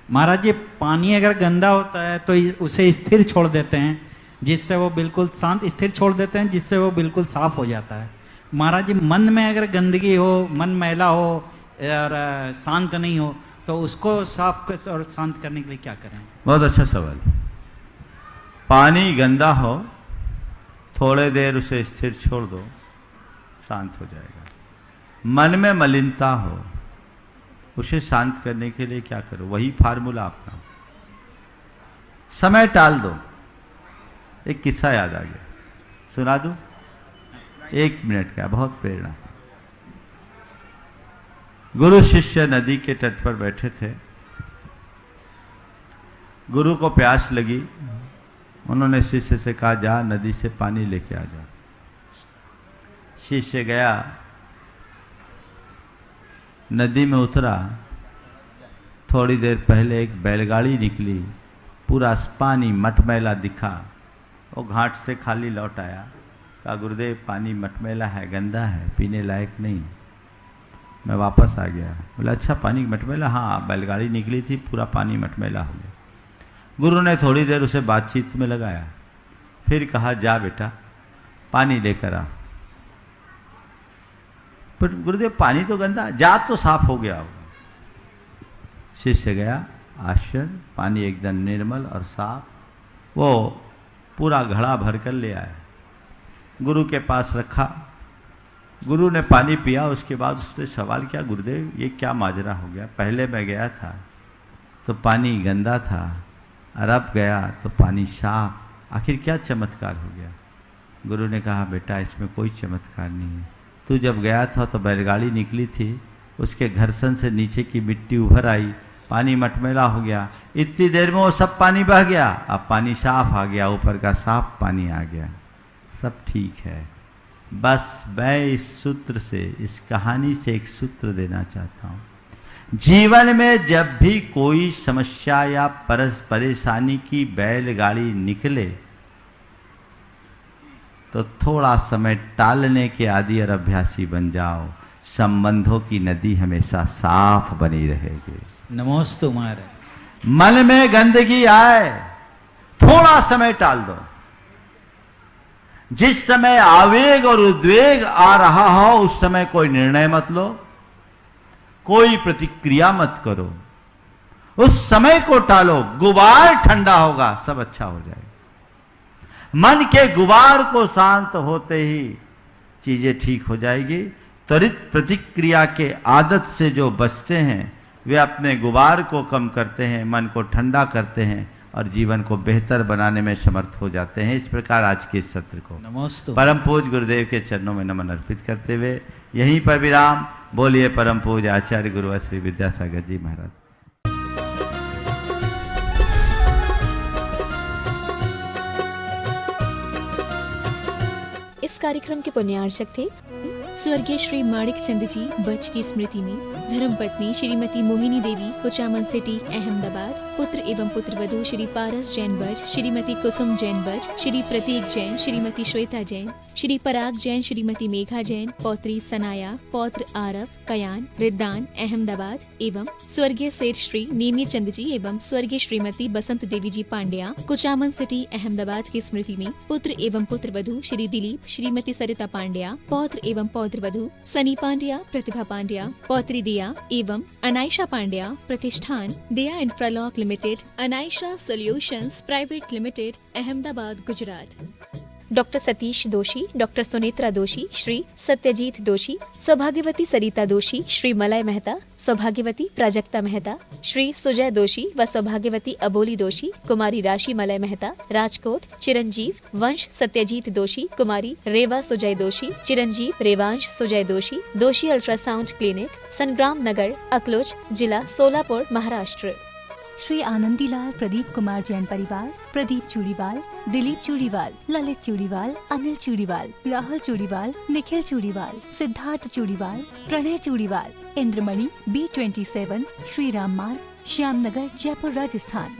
Speaker 17: महाराज जी, पानी अगर गंदा होता है तो उसे स्थिर छोड़ देते हैं, जिससे वो बिल्कुल शांत, स्थिर छोड़ देते हैं जिससे वो बिल्कुल साफ हो जाता है। महाराज जी, मन में अगर गंदगी हो, मन मैला हो और शांत नहीं हो, तो उसको साफ और शांत करने के लिए क्या करें?
Speaker 7: बहुत अच्छा सवाल। पानी गंदा हो, थोड़े देर उसे स्थिर छोड़ दो, शांत हो जाएगा। मन में मलिनता हो, उसे शांत करने के लिए क्या करो? वही फार्मूला अपना। समय टाल दो। एक किस्सा याद आ गया, सुना दूं? 1 मिनट का, बहुत प्रेरणा। गुरु शिष्य नदी के तट पर बैठे थे। गुरु को प्यास लगी। उन्होंने शिष्य से कहा, जा नदी से पानी लेके आ जा। शिष्य गया, नदी में उतरा। थोड़ी देर पहले एक बैलगाड़ी निकली, पूरा पानी मटमैला दिखा। वो घाट से खाली लौट आया। कहा, गुरुदेव पानी मटमैला है, गंदा है, पीने लायक नहीं। मैं वापस आ गया। बोला, अच्छा पानी मटमैला? हाँ, बैलगाड़ी निकली थी, पूरा पानी मटमैला हो गया। गुरु ने थोड़ी देर उसे बातचीत में लगाया, फिर कहा, जा बेटा पानी लेकर आ। पर गुरुदेव पानी तो गंदा, जा तो साफ हो गया होगा। शिष्य गया, आश्चर्य, पानी एकदम निर्मल और साफ। वो पूरा घड़ा भर कर ले आया, गुरु के पास रखा। गुरु ने पानी पिया। उसके बाद उसने सवाल किया, गुरुदेव ये क्या माजरा हो गया? पहले मैं गया था तो पानी गंदा था, और अब गया तो पानी साफ, आखिर क्या चमत्कार हो गया? गुरु ने कहा, बेटा इसमें कोई चमत्कार नहीं है। तू जब गया था तो बैलगाड़ी निकली थी, उसके घर्षण से नीचे की मिट्टी उभर आई, पानी मटमैला हो गया। इतनी देर में वो सब पानी बह गया, अब पानी साफ आ गया, ऊपर का साफ पानी आ गया। सब ठीक है। बस मैं इस सूत्र से, इस कहानी से एक सूत्र देना चाहता हूँ। जीवन में जब भी कोई समस्या या परेशानी की बैलगाड़ी निकले, तो थोड़ा समय टालने के आदी और अभ्यासी बन जाओ। संबंधों की नदी हमेशा साफ बनी रहेगी।
Speaker 17: नमोस्तु महाराज।
Speaker 7: मन में गंदगी आए, थोड़ा समय टाल दो। जिस समय आवेग और उद्वेग आ रहा हो, उस समय कोई निर्णय मत लो, कोई प्रतिक्रिया मत करो, उस समय को टालो। गुबार ठंडा होगा, सब अच्छा हो जाएगा। मन के गुबार को शांत होते ही चीजें ठीक हो जाएगी। त्वरित प्रतिक्रिया के आदत से जो बचते हैं, वे अपने गुबार को कम करते हैं, मन को ठंडा करते हैं और जीवन को बेहतर बनाने में समर्थ हो जाते हैं। इस प्रकार आज के इस सत्र को
Speaker 17: नमोस्तु
Speaker 7: परम पूज्य गुरुदेव के चरणों में नमन अर्पित करते हुए यहीं पर विराम। बोलिए परम पूज्य आचार्य गुरुवर श्री विद्यासागर जी महाराज।
Speaker 1: इस कार्यक्रम के पुण्यार्चक थे
Speaker 2: स्वर्गीय श्री माणिक चंद जी बच की स्मृति में धर्मपत्नी श्रीमती मोहिनी देवी, कुचामन सिटी, अहमदाबाद, पुत्र पुत्र एवं पुत्रवधू श्री पारस जैन बज, श्रीमती कुसुम जैन बज, श्री प्रतीक जैन, श्रीमती श्वेता जैन, श्री पराग जैन, श्रीमती मेघा जैन, पौत्री सनाया, पौत्र आरव, कयान, रिद्दान, अहमदाबाद एवं स्वर्गीय सेठ श्री नेमी चंद जी एवं स्वर्गीय श्रीमती बसंत देवी जी पांड्या, कुचामन सिटी अहमदाबाद की स्मृति में पुत्र एवं पुत्रवधू श्री दिलीप, श्रीमती सरिता पांड्या, पौत्र एवं पौत्रवधू सनी पांड्या, प्रतिभा पांड्या, पौत्री दिया एवं अनायशा पांड्या, प्रतिष्ठान Diya Infralock Limited, Anaysha Solutions Private Limited, Ahmedabad, Gujarat.
Speaker 1: Doctor Satish Doshi, doctor Sunetra दोषी, श्री सत्यजीत दोषी, सौभाग्यवती सरिता दोषी, श्री मलय मेहता, सौभाग्यवती प्राजक्ता मेहता, श्री सुजय दोषी व सौभाग्यवती अबोली दोषी, कुमारी राशि मलय मेहता, राजकोट, चिरंजीव वंश सत्यजीत दोषी, कुमारी रेवा सुजय दोषी, चिरंजीव रेवांश सुजय दोषी, दोषी अल्ट्रासाउंड क्लिनिक, संग्राम नगर, अकलोज, जिला सोलापुर, महाराष्ट्र।
Speaker 3: श्री आनंदीलाल प्रदीप कुमार जैन परिवार, प्रदीप चूड़ीवाल, दिलीप चूड़ीवाल, ललित चूड़ीवाल, अनिल चूड़ीवाल, राहुल चूड़ीवाल, निखिल चूड़ीवाल, सिद्धार्थ चूड़ीवाल, प्रणय चूड़ीवाल, इंद्रमणि B27, श्री राम मार्ग, श्यामनगर, जयपुर, राजस्थान।